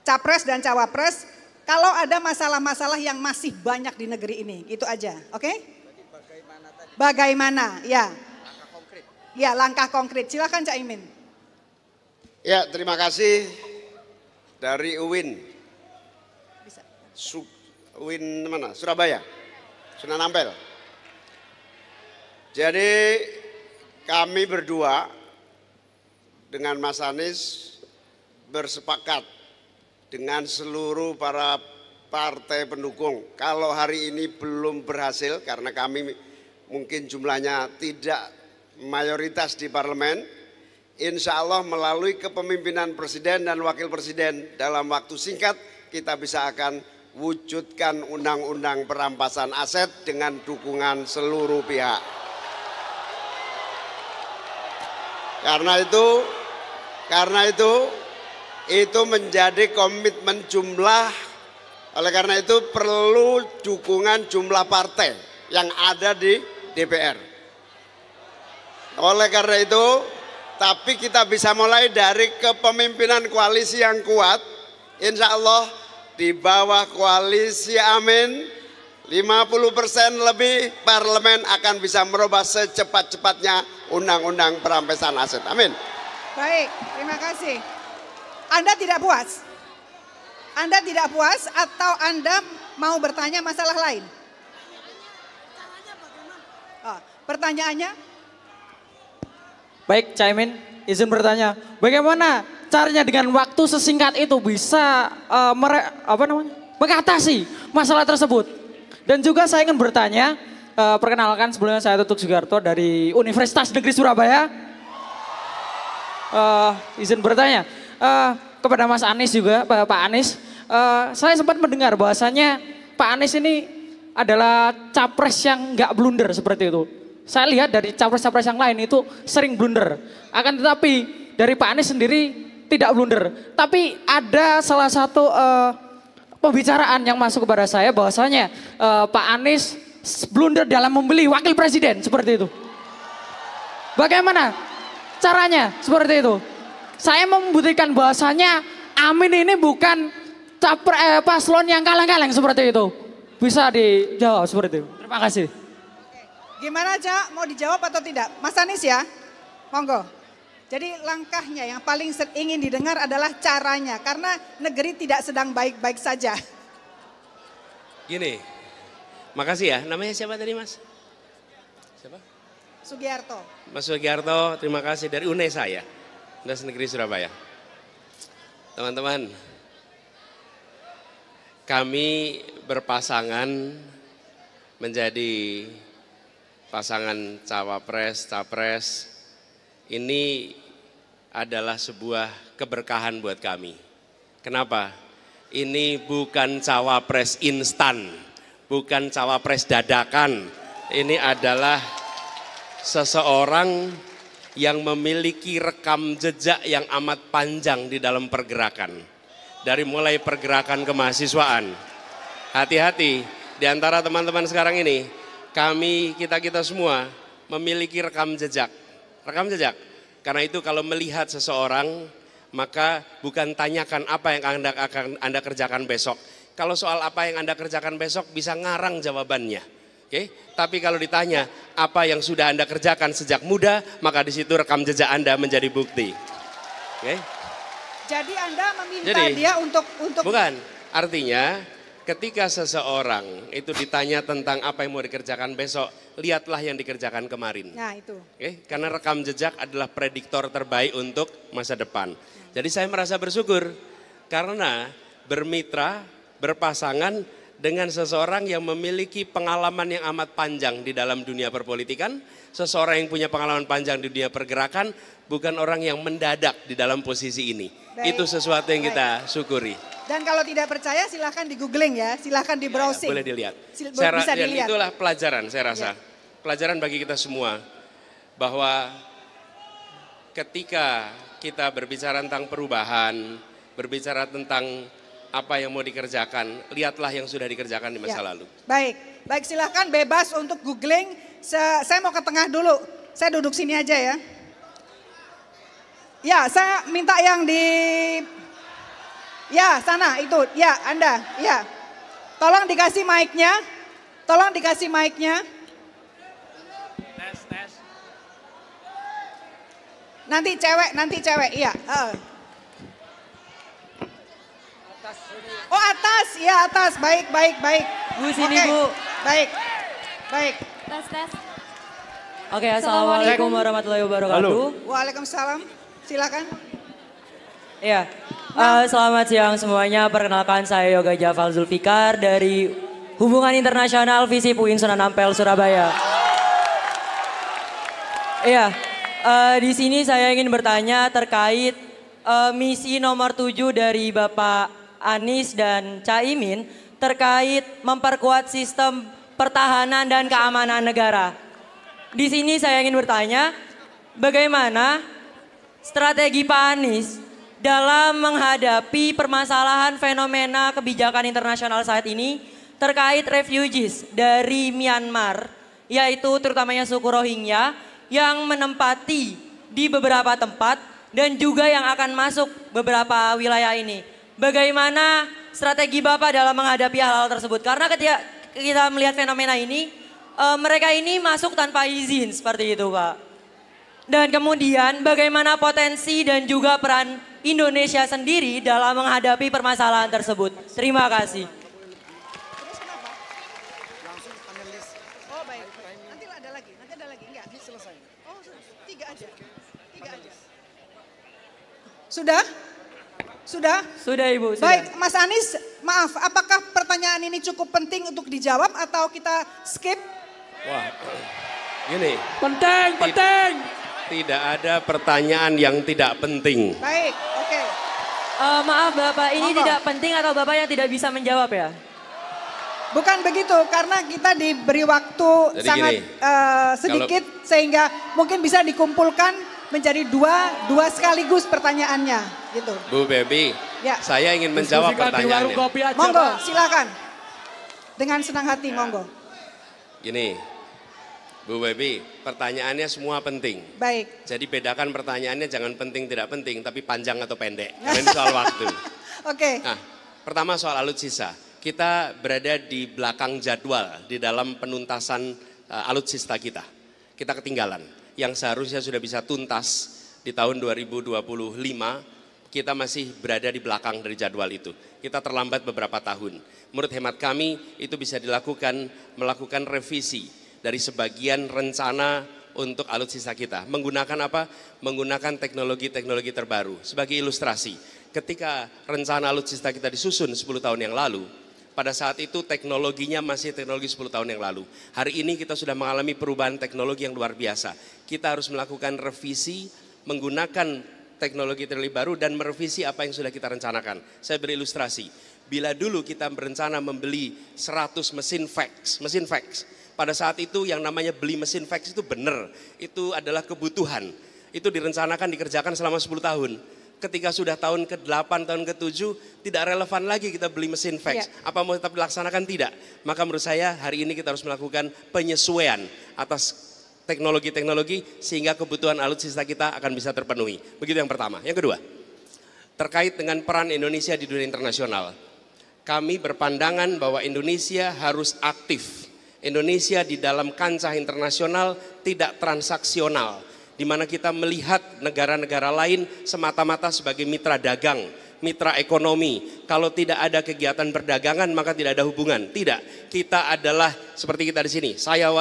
capres dan cawapres kalau ada masalah-masalah yang masih banyak di negeri ini, gitu aja, oke? Bagaimana, ya. Ya, langkah konkret. Silakan Cak Imin. Ya, terima kasih dari UIN. UIN mana? Surabaya. Sunan Ampel. Jadi kami berdua dengan Mas Anies bersepakat dengan seluruh para partai pendukung. Kalau hari ini belum berhasil karena kami mungkin jumlahnya tidak mayoritas di parlemen, insya Allah melalui kepemimpinan presiden dan wakil presiden dalam waktu singkat kita bisa akan wujudkan undang-undang perampasan aset dengan dukungan seluruh pihak. Karena itu menjadi komitmen jumlah, oleh karena itu perlu dukungan jumlah partai yang ada di DPR. Oleh karena itu, tapi kita bisa mulai dari kepemimpinan koalisi yang kuat. Insya Allah di bawah koalisi Amin, 50% lebih parlemen akan bisa merubah secepat-cepatnya undang-undang perampasan aset. Amin. Baik, terima kasih. Anda tidak puas? Anda tidak puas atau Anda mau bertanya masalah lain? Oh, pertanyaannya? Baik, Caimin, izin bertanya, bagaimana caranya dengan waktu sesingkat itu bisa mengatasi masalah tersebut? Dan juga saya ingin bertanya, perkenalkan sebelumnya saya Tutuk Sugarto dari Universitas Negeri Surabaya. Izin bertanya kepada Mas Anies juga, Pak Anies, saya sempat mendengar bahwasannya Pak Anies ini adalah capres yang nggak blunder seperti itu. Saya lihat dari capres-capres yang lain itu sering blunder. Akan tetapi dari Pak Anies sendiri tidak blunder. Tapi ada salah satu pembicaraan yang masuk kepada saya bahwasanya Pak Anies blunder dalam memilih wakil presiden seperti itu. Bagaimana caranya seperti itu? Saya membuktikan bahwasanya Amin ini bukan paslon yang kaleng-kaleng seperti itu. Bisa dijawab seperti itu. Terima kasih. Gimana Cak, mau dijawab atau tidak? Mas Anies ya, monggo. Jadi langkahnya yang paling ingin didengar adalah caranya. Karena negeri tidak sedang baik-baik saja. Gini, makasih ya. Namanya siapa tadi Mas? Siapa? Sugiarto. Mas Sugiarto, terima kasih dari UNESA ya. Universitas Negeri Surabaya. Teman-teman, kami berpasangan menjadi pasangan cawapres, capres. Ini adalah sebuah keberkahan buat kami. Kenapa? Ini bukan cawapres instan, bukan cawapres dadakan. Ini adalah seseorang yang memiliki rekam jejak yang amat panjang di dalam pergerakan. Dari mulai pergerakan kemahasiswaan. Hati-hati, di antara teman-teman sekarang ini, kita semua memiliki rekam jejak. Rekam jejak. Karena itu kalau melihat seseorang, maka bukan tanyakan apa yang akan Anda kerjakan besok. Kalau soal apa yang Anda kerjakan besok bisa ngarang jawabannya. Oke? Tapi kalau ditanya apa yang sudah Anda kerjakan sejak muda, maka di situ rekam jejak Anda menjadi bukti. Oke? Jadi Anda meminta dia untuk bukan, artinya ketika seseorang itu ditanya tentang apa yang mau dikerjakan besok, lihatlah yang dikerjakan kemarin. Nah itu. Oke, karena rekam jejak adalah prediktor terbaik untuk masa depan. Jadi saya merasa bersyukur karena bermitra, berpasangan dengan seseorang yang memiliki pengalaman yang amat panjang di dalam dunia perpolitikan, seseorang yang punya pengalaman panjang di dunia pergerakan, bukan orang yang mendadak di dalam posisi ini. Baik. Itu sesuatu yang kita syukuri. Dan kalau tidak percaya silahkan di googling ya, silahkan di browsing. Boleh dilihat. Bisa dilihat. Itulah pelajaran saya rasa. Pelajaran bagi kita semua. Bahwa ketika kita berbicara tentang perubahan, berbicara tentang apa yang mau dikerjakan, lihatlah yang sudah dikerjakan di masa lalu. Baik silahkan bebas untuk googling. Saya mau ke tengah dulu, saya duduk sini aja ya. Ya, saya minta yang di... Ya, sana itu. Ya, Anda. Ya. Tolong dikasih mic-nya. Tolong dikasih mic-nya. Tes. Nanti cewek. Iya. Oh, atas. Ya, atas. Baik. Bu, sini, Oke. Bu. Baik. Tes. Oke, assalamualaikum warahmatullahi wabarakatuh. Waalaikumsalam. Silakan. Iya. Selamat siang semuanya. Perkenalkan saya Yoga Jafal Zulfikar dari Hubungan Internasional Visip UIN Sunan Ampel Surabaya. Iya. Di sini saya ingin bertanya terkait misi nomor 7 dari Bapak Anies dan Caimin terkait memperkuat sistem pertahanan dan keamanan negara. Di sini saya ingin bertanya, bagaimana strategi Pak Anies dalam menghadapi permasalahan fenomena kebijakan internasional saat ini terkait refugees dari Myanmar, yaitu terutamanya suku Rohingya yang menempati di beberapa tempat dan juga yang akan masuk beberapa wilayah ini. Bagaimana strategi Bapak dalam menghadapi hal-hal tersebut? Karena ketika kita melihat fenomena ini, mereka ini masuk tanpa izin seperti itu, Pak. Dan kemudian bagaimana potensi dan juga peran Indonesia sendiri dalam menghadapi permasalahan tersebut. Terima kasih. Oh baik, nanti ada lagi. Enggak, selesai. Oh, 3 aja. Sudah? Sudah Ibu, sudah. Baik, Mas Anies, maaf, apakah pertanyaan ini cukup penting untuk dijawab atau kita skip? Wah, gini. Penting. Tidak ada pertanyaan yang tidak penting. Baik, oke. Maaf Bapak, ini tidak penting atau Bapak yang tidak bisa menjawab ya? Bukan begitu, karena kita diberi waktu Jadi sangat gini, sedikit sehingga mungkin bisa dikumpulkan menjadi dua sekaligus pertanyaannya gitu. Bu Baby, Ya. Saya ingin menjawab pertanyaannya. Monggo, silakan. Dengan senang hati, monggo. Gini, Bu Baby, pertanyaannya semua penting. Baik. Jadi bedakan pertanyaannya jangan penting tidak penting, tapi panjang atau pendek. Karena ini soal waktu. Oke. Nah, pertama soal alutsista. Kita berada di belakang jadwal di dalam penuntasan alutsista kita. Kita ketinggalan. Yang seharusnya sudah bisa tuntas di tahun 2025, kita masih berada di belakang dari jadwal itu. Kita terlambat beberapa tahun. Menurut hemat kami, itu bisa melakukan revisi dari sebagian rencana untuk alutsista kita. Menggunakan apa? Menggunakan teknologi-teknologi terbaru. Sebagai ilustrasi, ketika rencana alutsista kita disusun 10 tahun yang lalu, pada saat itu teknologinya masih teknologi 10 tahun yang lalu. Hari ini kita sudah mengalami perubahan teknologi yang luar biasa. Kita harus melakukan revisi, menggunakan teknologi baru dan merevisi apa yang sudah kita rencanakan. Saya beri ilustrasi. Bila dulu kita berencana membeli 100 mesin fax. Pada saat itu yang namanya beli mesin fax itu benar. Itu adalah kebutuhan. Itu direncanakan dikerjakan selama 10 tahun. Ketika sudah tahun ke-8, tahun ke-7, tidak relevan lagi kita beli mesin fax. Apa mau tetap dilaksanakan? Tidak. Maka menurut saya hari ini kita harus melakukan penyesuaian atas teknologi-teknologi sehingga kebutuhan alutsista kita akan bisa terpenuhi. Begitu yang pertama. Yang kedua, terkait dengan peran Indonesia di dunia internasional. Kami berpandangan bahwa Indonesia harus aktif. Indonesia di dalam kancah internasional tidak transaksional, di mana kita melihat negara-negara lain semata-mata sebagai mitra dagang, mitra ekonomi. Kalau tidak ada kegiatan perdagangan maka tidak ada hubungan. Tidak, kita adalah seperti kita di sini.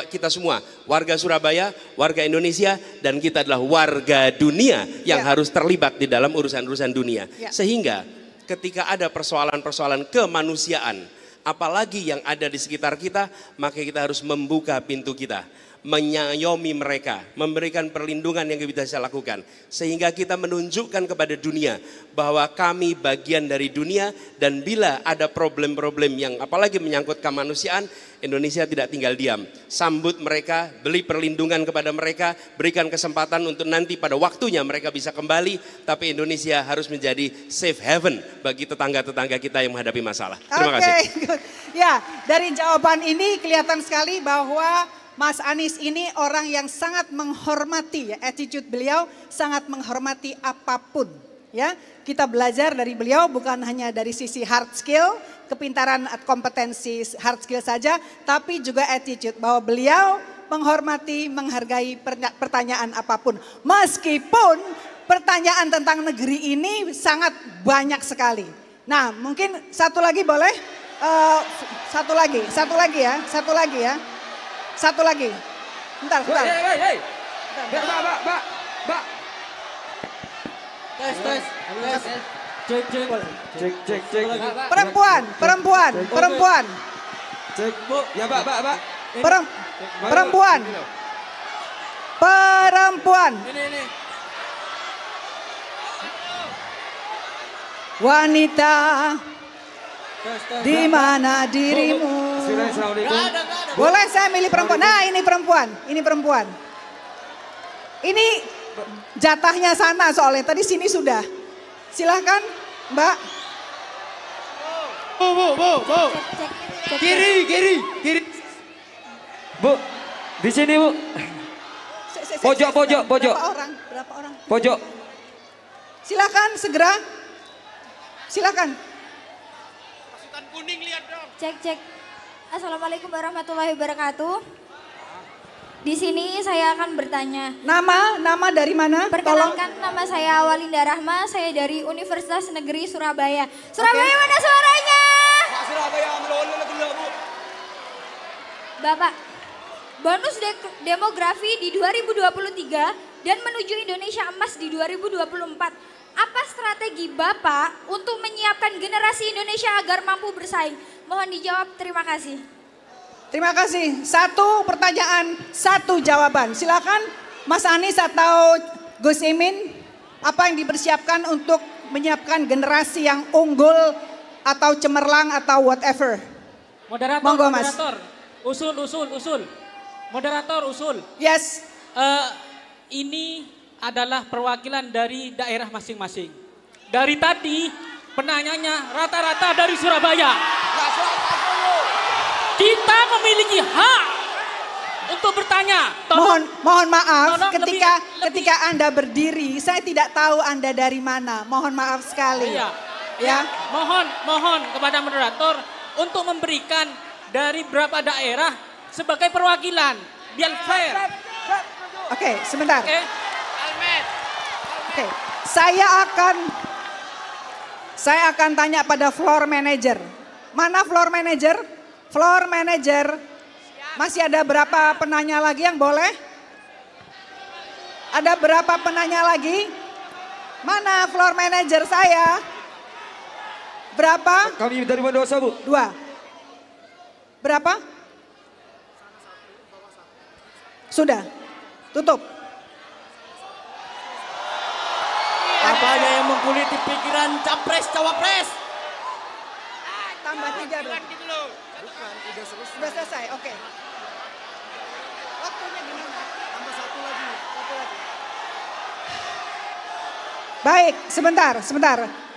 Kita semua warga Surabaya, warga Indonesia, dan kita adalah warga dunia yang harus terlibat di dalam urusan-urusan dunia. Sehingga ketika ada persoalan-persoalan kemanusiaan, apalagi yang ada di sekitar kita, maka kita harus membuka pintu kita, menyayomi mereka, memberikan perlindungan yang kita bisa lakukan. Sehingga kita menunjukkan kepada dunia bahwa kami bagian dari dunia, dan bila ada problem-problem yang apalagi menyangkut kemanusiaan, Indonesia tidak tinggal diam. Sambut mereka, beri perlindungan kepada mereka, berikan kesempatan untuk nanti pada waktunya mereka bisa kembali, tapi Indonesia harus menjadi safe haven bagi tetangga-tetangga kita yang menghadapi masalah. Terima kasih. Ya, dari jawaban ini kelihatan sekali bahwa Mas Anies ini orang yang sangat menghormati, attitude beliau sangat menghormati apapun. Ya, kita belajar dari beliau bukan hanya dari sisi hard skill, kepintaran, kompetensi hard skill saja, tapi juga attitude bahwa beliau menghormati, menghargai pertanyaan apapun. Meskipun pertanyaan tentang negeri ini sangat banyak sekali. Nah, mungkin satu lagi boleh? Satu lagi ya. Bentar. Mbak. Tes. Cek. Perempuan. Cek, Bu. Ya, Mbak. Perempuan. Ini. Wanita, di mana dirimu? Boleh saya milih perempuan? Nah, ini perempuan. Ini jatahnya sana soalnya, tadi sini sudah. Silahkan, Mbak. Bu. Kiri. Bu, di sini, Bu. Pojok. Berapa orang? Pojok. Silakan segera. Silakan. Pasukan kuning lihat dong. Cek. Assalamualaikum warahmatullahi wabarakatuh. Di sini saya akan bertanya. Nama dari mana? Perkenalkan, nama saya Walinda Rahma, saya dari Universitas Negeri Surabaya. Surabaya mana suaranya? Pak Surabaya, Bu. Bapak, bonus demografi di 2023 dan menuju Indonesia Emas di 2024. Apa strategi Bapak untuk menyiapkan generasi Indonesia agar mampu bersaing? Mohon dijawab, terima kasih. Terima kasih. Satu pertanyaan, satu jawaban. Silakan Mas Anies atau Gus Imin, apa yang dipersiapkan untuk menyiapkan generasi yang unggul atau cemerlang atau whatever? Moderator, Monggo, Mas. Usul. Moderator, usul. Yes. Ini adalah perwakilan dari daerah masing-masing. Dari tadi penanyanya rata-rata dari Surabaya. Kita memiliki hak untuk bertanya. Mohon maaf, tolong ketika Anda berdiri, saya tidak tahu Anda dari mana. Mohon maaf sekali. Iya. Ya. Mohon kepada moderator untuk memberikan dari berapa daerah sebagai perwakilan, biar fair. Oke, sebentar. Oke. Oke, saya akan tanya pada floor manager. Mana floor manager? Floor manager. Masih ada berapa penanya lagi yang boleh? Ada berapa penanya lagi? Mana floor manager saya? Berapa? Kami dari Bondowoso, Bu. 2. Berapa? Sudah. Tutup. Apanya yang mengkuliti pikiran capres cawapres? Tambah 3 dong. Bukan, sudah selesai. Oke. Waktunya gimana? Tambah 1 lagi. Baik, sebentar.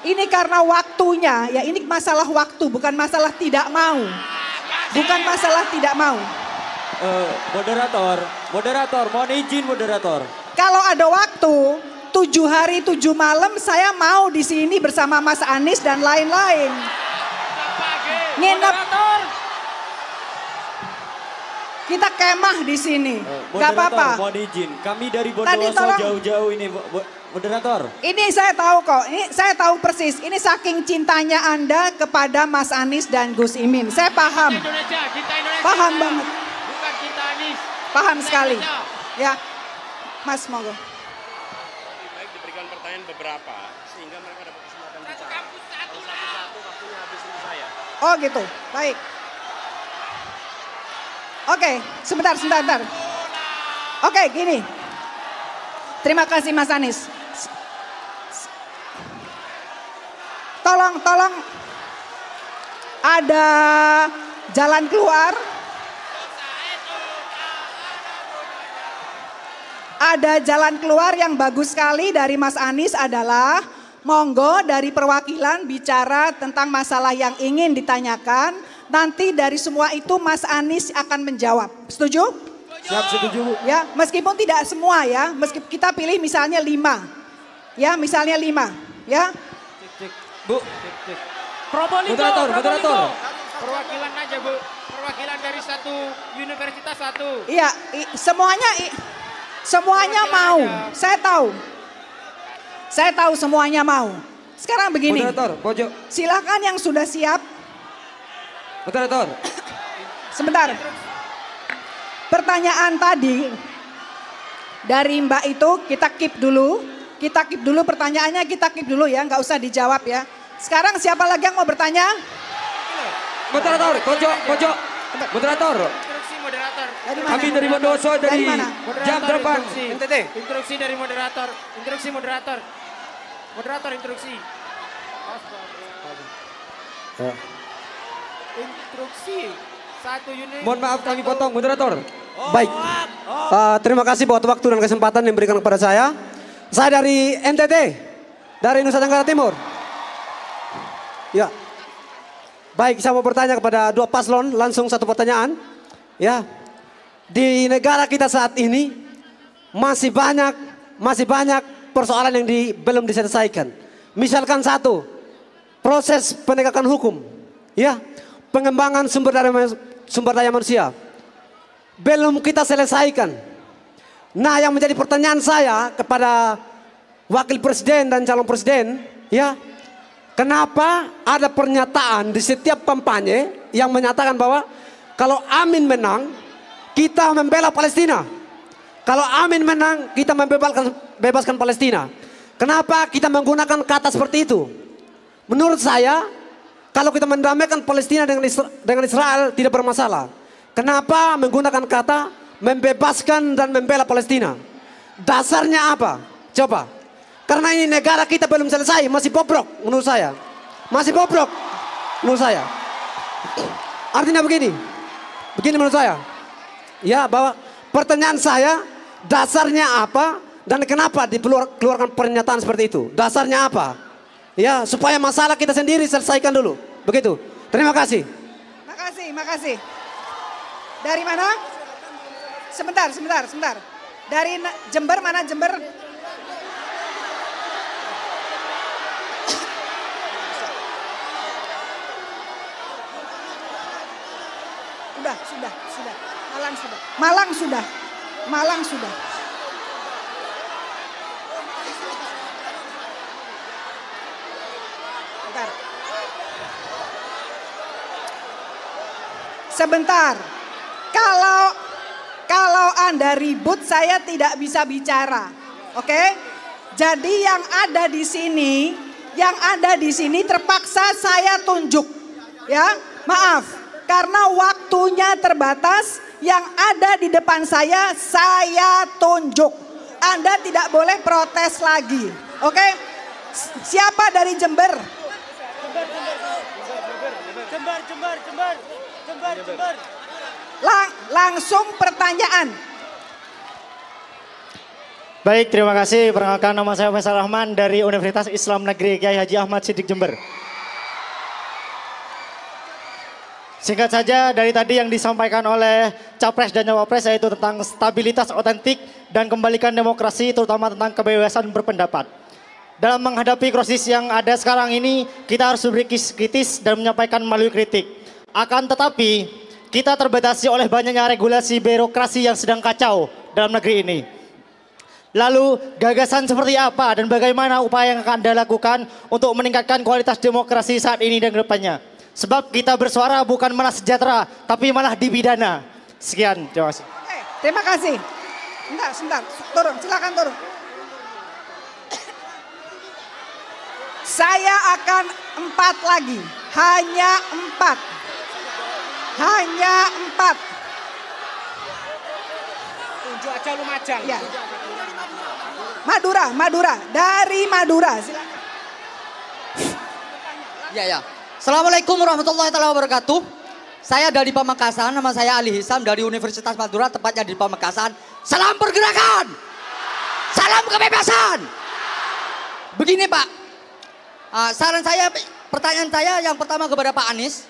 Ini karena waktunya, ya ini masalah waktu, bukan masalah tidak mau. Bukan masalah tidak mau. Moderator, mohon izin moderator. Kalau ada waktu, 7 hari 7 malam saya mau di sini bersama Mas Anies dan lain-lain. Nginep. Kita kemah di sini. Gak apa-apa. Mohon izin, kami dari Tadi Bondowoso tolong- jauh-jauh ini, moderator. Ini saya tahu kok, ini saya tahu persis. Ini saking cintanya Anda kepada Mas Anies dan Gus Imin. Saya paham. Paham banget. Bukan cinta Anies. Paham sekali. Ya, Mas monggo. Lebih baik diberikan pertanyaan beberapa sehingga mereka dapat kesempatan bicara. Kalau satu-satu waktunya habis untuk saya. Oh gitu, baik. Oke, sebentar. Oke, gini. Terima kasih Mas Anies. Tolong ada jalan keluar. Ada jalan keluar yang bagus sekali dari Mas Anies adalah monggo dari perwakilan bicara tentang masalah yang ingin ditanyakan. Nanti dari semua itu Mas Anies akan menjawab. Setuju? Siap, setuju, Bu. Ya, meskipun tidak semua ya, meskipun kita pilih misalnya 5. Ya, misalnya 5, ya. Bu. Moderator. Perwakilan aja, Bu. Perwakilan dari satu universitas satu. Iya, semuanya mau. Saya tahu semuanya mau. Sekarang begini. Moderator, pojok. Silakan yang sudah siap. Moderator. Sebentar. Pertanyaan tadi dari Mbak itu kita keep dulu. Pertanyaannya kita keep dulu ya, nggak usah dijawab ya. Sekarang siapa lagi yang mau bertanya? Moderator, pojok. Moderator. Instruksi moderator. Kami dari Bondowoso dari mana? jam 8 NTT. Instruksi dari moderator. Moderator instruksi. Instruksi. Satu unit. Mohon maaf kami potong, moderator. Baik, terima kasih buat waktu dan kesempatan yang diberikan kepada saya. Saya dari NTT, dari Nusa Tenggara Timur. Ya, baik saya mau bertanya kepada 2 paslon, langsung satu pertanyaan. Ya, di negara kita saat ini masih banyak persoalan yang belum diselesaikan. Misalkan satu, proses penegakan hukum. Ya, pengembangan sumber daya manusia belum kita selesaikan. Nah, yang menjadi pertanyaan saya kepada wakil presiden dan calon presiden, ya, kenapa ada pernyataan di setiap kampanye yang menyatakan bahwa kalau Amin menang, kita membela Palestina. Kalau Amin menang, kita membebaskan Palestina. Kenapa kita menggunakan kata seperti itu? Menurut saya, kalau kita mendamaikan Palestina dengan Israel tidak bermasalah. Kenapa menggunakan kata membebaskan dan membela Palestina? Dasarnya apa? Coba. Karena ini negara kita belum selesai, masih bobrok menurut saya. Masih bobrok menurut saya. Artinya begini menurut saya. Ya, bahwa pertanyaan saya dasarnya apa dan kenapa dikeluarkan pernyataan seperti itu? Dasarnya apa? Ya, supaya masalah kita sendiri selesaikan dulu. Begitu. Terima kasih. Makasih, makasih. Dari mana? Sebentar. Dari Jember, mana Jember? Sudah. Malang sudah. Sebentar. Kalau Anda ribut saya tidak bisa bicara. Oke? Jadi yang ada di sini terpaksa saya tunjuk. Ya, maaf. Karena waktunya terbatas, yang ada di depan saya tunjuk. Anda tidak boleh protes lagi. Oke? Siapa dari Jember? Jember. Langsung pertanyaan. Baik, terima kasih. Perkenalkan, nama saya Faisal Rahman dari Universitas Islam Negeri Kiai Haji Ahmad Siddiq Jember. Singkat saja, dari tadi yang disampaikan oleh Capres dan Cawapres yaitu tentang stabilitas otentik dan kembalikan demokrasi, terutama tentang kebebasan berpendapat. Dalam menghadapi krisis yang ada sekarang ini, kita harus kritis dan menyampaikan melalui kritik. Akan tetapi, kita terbatasi oleh banyaknya regulasi birokrasi yang sedang kacau dalam negeri ini. Lalu gagasan seperti apa dan bagaimana upaya yang akan Anda lakukan untuk meningkatkan kualitas demokrasi saat ini dan ke depannya? Sebab kita bersuara bukan malah sejahtera, tapi malah dipidana. Sekian, terima kasih. Oke, terima kasih. Sebentar, turun, silakan turun. Saya akan 4 lagi, hanya 4. Tunjuk aja Lumajang. Ya. Madura, dari Madura. Silakan. Ya. Assalamualaikum warahmatullahi wabarakatuh. Saya dari Pamekasan, nama saya Ali Hisam dari Universitas Madura, tepatnya di Pamekasan. Salam pergerakan, salam kebebasan. Begini Pak, saran saya, pertanyaan saya yang pertama kepada Pak Anies.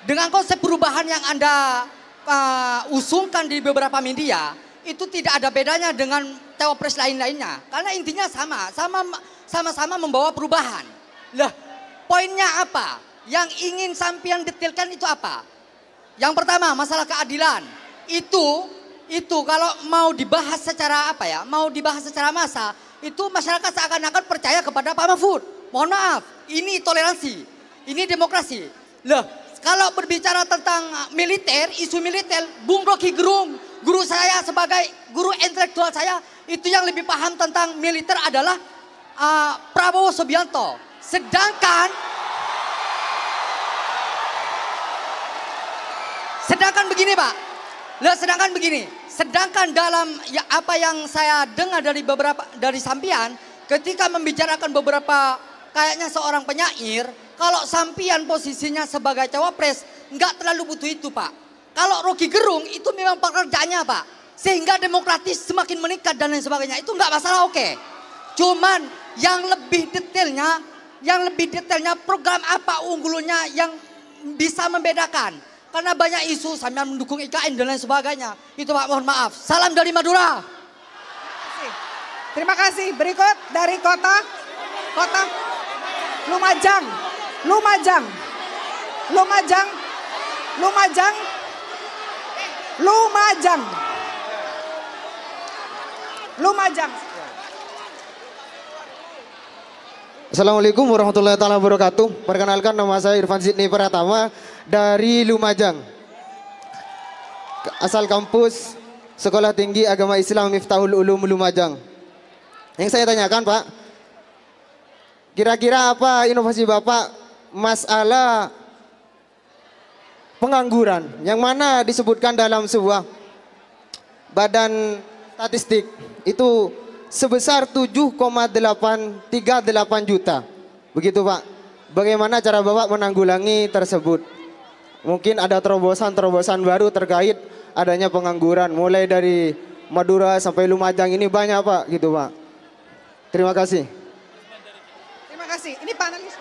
Dengan konsep perubahan yang Anda usungkan di beberapa media, itu tidak ada bedanya dengan cawapres lain-lainnya. Karena intinya sama-sama membawa perubahan. Lah, poinnya apa? Yang ingin sampean detailkan itu apa? Yang pertama, masalah keadilan. Itu kalau mau dibahas secara mau dibahas secara massa, itu masyarakat seakan-akan percaya kepada Pak Mahfud. Mohon maaf, ini toleransi, ini demokrasi. Loh, kalau berbicara tentang militer, isu militer, Bung Rocky Gerung, guru saya sebagai guru intelektual saya, itu yang lebih paham tentang militer adalah Prabowo Subianto. Sedangkan begini, sedangkan dalam apa yang saya dengar dari sampian, ketika membicarakan beberapa kayaknya seorang penyair, kalau sampian posisinya sebagai cawapres, nggak terlalu butuh itu Pak. Kalau Rocky Gerung itu memang pekerjaannya Pak, sehingga demokratis semakin meningkat dan lain sebagainya, itu nggak masalah, oke. Cuman yang lebih detailnya program apa unggulannya yang bisa membedakan. Karena banyak isu sambil mendukung IKN dan lain sebagainya. Itu Pak, mohon maaf. Salam dari Madura. Terima kasih. Berikut dari kota Lumajang. Assalamualaikum warahmatullahi wabarakatuh. Perkenalkan, nama saya Irfan Sidney Pratama dari Lumajang. Asal kampus Sekolah Tinggi Agama Islam Miftahul Ulum Lumajang. Yang saya tanyakan Pak, kira-kira apa inovasi Bapak masalah pengangguran yang mana disebutkan dalam sebuah badan statistik itu sebesar 7,838 juta. Begitu Pak. Bagaimana cara Bapak menanggulangi tersebut? Mungkin ada terobosan-terobosan baru terkait adanya pengangguran. Mulai dari Madura sampai Lumajang ini banyak Pak, gitu Pak. Terima kasih. Terima kasih. Ini panelis.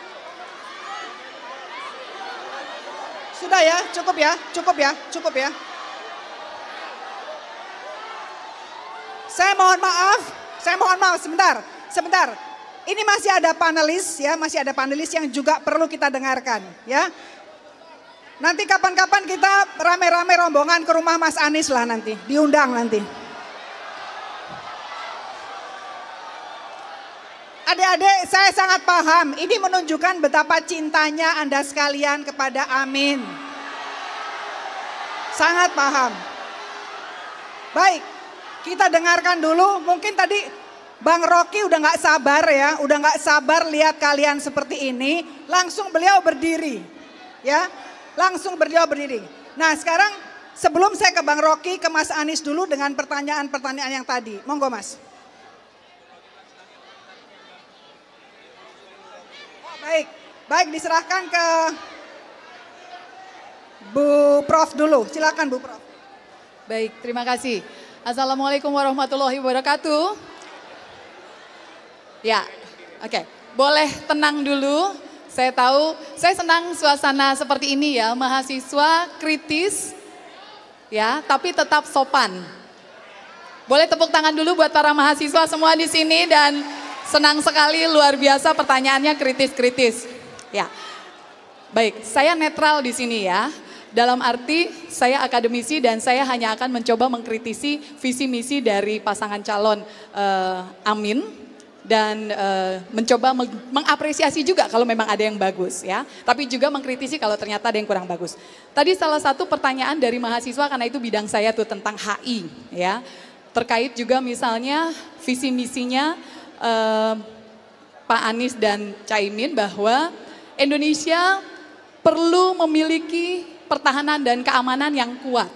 sudah ya, cukup ya, cukup ya, cukup ya. Saya mohon maaf, sebentar. Ini masih ada panelis ya, masih ada panelis yang juga perlu kita dengarkan ya. Nanti kapan-kapan kita rame-rame rombongan ke rumah Mas Anies lah nanti, diundang nanti. Adik-adik, saya sangat paham, ini menunjukkan betapa cintanya Anda sekalian kepada Amin. Sangat paham. Baik, kita dengarkan dulu, mungkin tadi Bang Rocky udah gak sabar ya, udah gak sabar lihat kalian seperti ini, langsung beliau berdiri. Ya, langsung beliau berdiri. Nah sekarang sebelum saya ke Bang Rocky, ke Mas Anies dulu dengan pertanyaan-pertanyaan yang tadi. Monggo Mas. Baik diserahkan ke Bu Prof dulu, silakan Bu Prof. Baik, terima kasih. Assalamualaikum warahmatullahi wabarakatuh. Ya, oke. Boleh tenang dulu. Saya tahu, saya senang suasana seperti ini ya, mahasiswa kritis, ya, tapi tetap sopan. Boleh tepuk tangan dulu buat para mahasiswa semua di sini dan senang sekali, luar biasa pertanyaannya kritis-kritis. Ya, baik, saya netral di sini ya. Dalam arti saya akademisi dan saya hanya akan mencoba mengkritisi visi misi dari pasangan calon Amin dan mencoba mengapresiasi juga kalau memang ada yang bagus ya. Tapi juga mengkritisi kalau ternyata ada yang kurang bagus. Tadi salah satu pertanyaan dari mahasiswa karena itu bidang saya tuh tentang HI ya. Terkait juga misalnya visi misinya Pak Anies dan Caimin bahwa Indonesia perlu memiliki pertahanan dan keamanan yang kuat.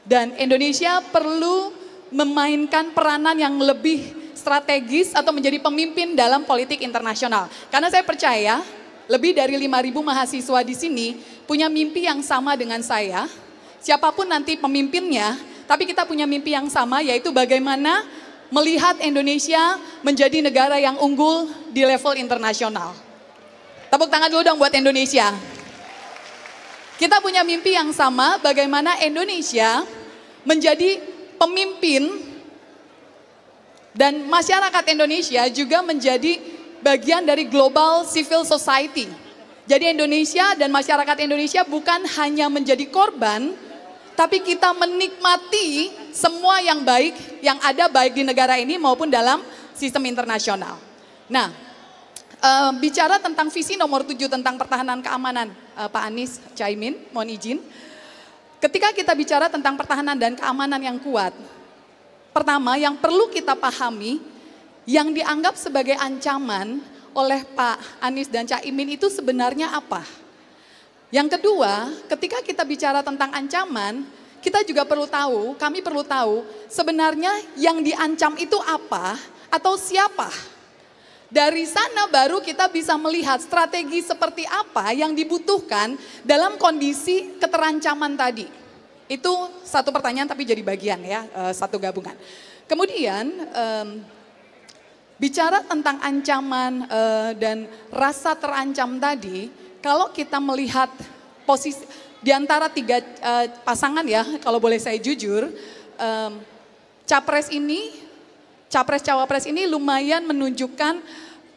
Dan Indonesia perlu memainkan peranan yang lebih strategis atau menjadi pemimpin dalam politik internasional. Karena saya percaya lebih dari 5.000 mahasiswa di sini punya mimpi yang sama dengan saya. Siapapun nanti pemimpinnya, tapi kita punya mimpi yang sama yaitu bagaimana melihat Indonesia menjadi negara yang unggul di level internasional. Tepuk tangan dulu dong buat Indonesia. Kita punya mimpi yang sama bagaimana Indonesia menjadi pemimpin dan masyarakat Indonesia juga menjadi bagian dari global civil society. Jadi Indonesia dan masyarakat Indonesia bukan hanya menjadi korban, tapi kita menikmati semua yang baik yang ada baik di negara ini maupun dalam sistem internasional. Nah, bicara tentang visi nomor 7 tentang pertahanan keamanan Pak Anies, Caimin, mohon izin. Ketika kita bicara tentang pertahanan dan keamanan yang kuat, pertama yang perlu kita pahami, yang dianggap sebagai ancaman oleh Pak Anies dan Caimin itu sebenarnya apa? Yang kedua, ketika kita bicara tentang ancaman, kita juga perlu tahu, kami perlu tahu sebenarnya yang diancam itu apa atau siapa? Dari sana baru kita bisa melihat strategi seperti apa yang dibutuhkan dalam kondisi keterancaman tadi. Itu satu pertanyaan tapi jadi bagian ya, satu gabungan. Kemudian bicara tentang ancaman dan rasa terancam tadi, kalau kita melihat posisi di antara tiga pasangan ya, kalau boleh saya jujur, Capres-Cawapres ini lumayan menunjukkan,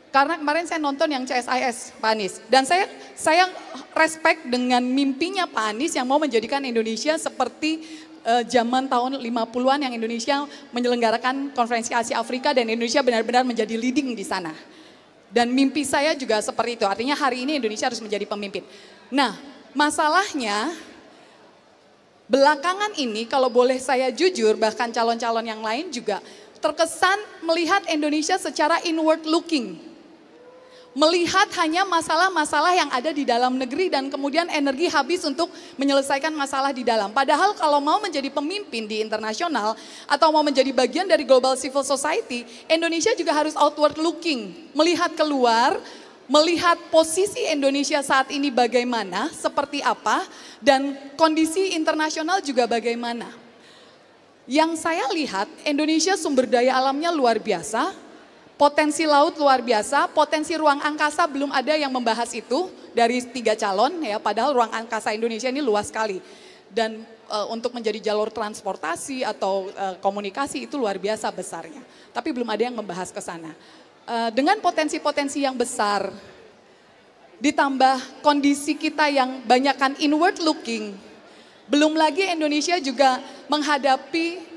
karena kemarin saya nonton yang CSIS Pak Anies. Dan saya respect dengan mimpinya Pak Anies yang mau menjadikan Indonesia seperti zaman tahun 50-an yang Indonesia menyelenggarakan konferensi Asia Afrika dan Indonesia benar-benar menjadi leading di sana. Dan mimpi saya juga seperti itu, artinya hari ini Indonesia harus menjadi pemimpin. Nah, masalahnya belakangan ini kalau boleh saya jujur, bahkan calon-calon yang lain juga terkesan melihat Indonesia secara inward looking. Melihat hanya masalah-masalah yang ada di dalam negeri dan kemudian energi habis untuk menyelesaikan masalah di dalam. Padahal kalau mau menjadi pemimpin di internasional atau mau menjadi bagian dari global civil society, Indonesia juga harus outward looking. Melihat keluar, melihat posisi Indonesia saat ini bagaimana, seperti apa, dan kondisi internasional juga bagaimana. Yang saya lihat, Indonesia sumber daya alamnya luar biasa, Potensi laut luar biasa, potensi ruang angkasa belum ada yang membahas itu dari 3 calon ya, padahal ruang angkasa Indonesia ini luas sekali. Dan untuk menjadi jalur transportasi atau komunikasi itu luar biasa besarnya. Tapi belum ada yang membahas ke sana. Dengan potensi-potensi yang besar, ditambah kondisi kita yang banyakkan inward looking, belum lagi Indonesia juga menghadapi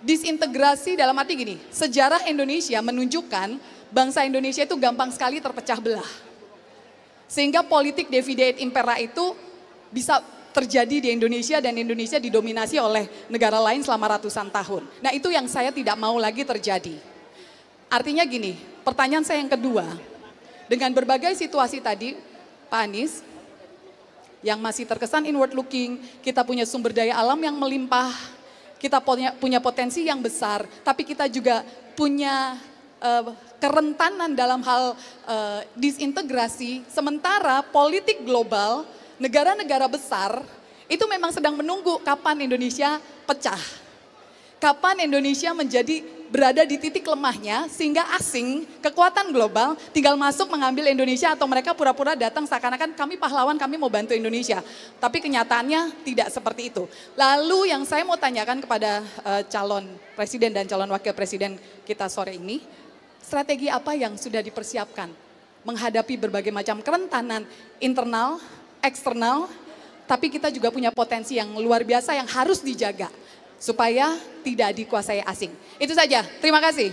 disintegrasi dalam arti gini, sejarah Indonesia menunjukkan bangsa Indonesia itu gampang sekali terpecah belah. Sehingga politik divide et impera itu bisa terjadi di Indonesia dan Indonesia didominasi oleh negara lain selama ratusan tahun. Nah itu yang saya tidak mau lagi terjadi. Artinya gini, pertanyaan saya yang kedua, dengan berbagai situasi tadi, Pak Anies, yang masih terkesan inward looking, kita punya sumber daya alam yang melimpah, kita punya potensi yang besar, tapi kita juga punya kerentanan dalam hal disintegrasi, sementara politik global, negara-negara besar, itu memang sedang menunggu kapan Indonesia pecah. Kapan Indonesia berada di titik lemahnya, sehingga asing, kekuatan global, tinggal masuk mengambil Indonesia atau mereka pura-pura datang seakan-akan kami pahlawan, kami mau bantu Indonesia. Tapi kenyataannya tidak seperti itu. Lalu yang saya mau tanyakan kepada calon presiden dan calon wakil presiden kita sore ini, strategi apa yang sudah dipersiapkan menghadapi berbagai macam kerentanan internal, eksternal, tapi kita juga punya potensi yang luar biasa yang harus dijaga supaya tidak dikuasai asing. Itu saja, terima kasih.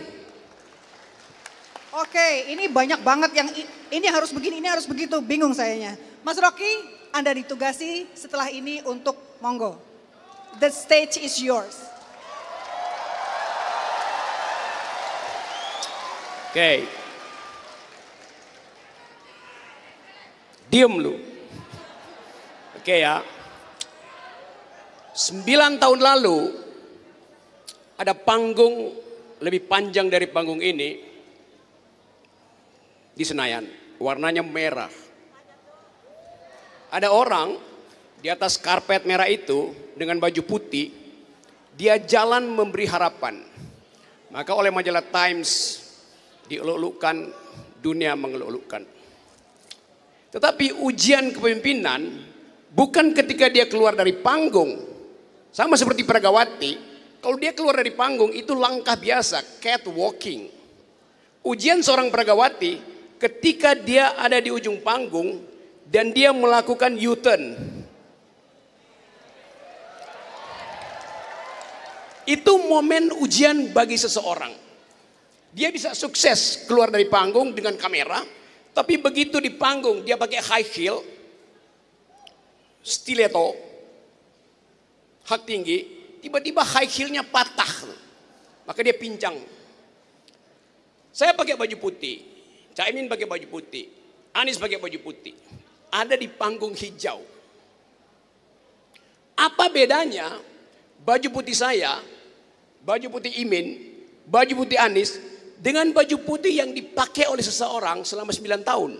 Oke, ini banyak banget yang ini harus begini, ini harus begitu, bingung sayanya. Mas Rocky, Anda ditugasi setelah ini untuk monggo. The stage is yours. Oke. Diem lu. Oke ya. 9 tahun lalu ada panggung lebih panjang dari panggung ini di Senayan, warnanya merah. Ada orang di atas karpet merah itu dengan baju putih, dia jalan memberi harapan. Maka oleh majalah Times dieluk-elukan, dunia mengeluk-elukan. Tetapi ujian kepemimpinan bukan ketika dia keluar dari panggung. Sama seperti Peragawati, kalau dia keluar dari panggung itu langkah biasa, catwalking. Ujian seorang Peragawati ketika dia ada di ujung panggung dan dia melakukan U-turn. Itu momen ujian bagi seseorang. Dia bisa sukses keluar dari panggung dengan kamera, tapi begitu di panggung dia pakai high heel, stiletto, hak tinggi, tiba-tiba high heel-nya patah. Maka dia pincang. Saya pakai baju putih, Caimin pakai baju putih, Anies pakai baju putih. Ada di panggung hijau. Apa bedanya baju putih saya, baju putih Imin, baju putih Anies dengan baju putih yang dipakai oleh seseorang selama 9 tahun?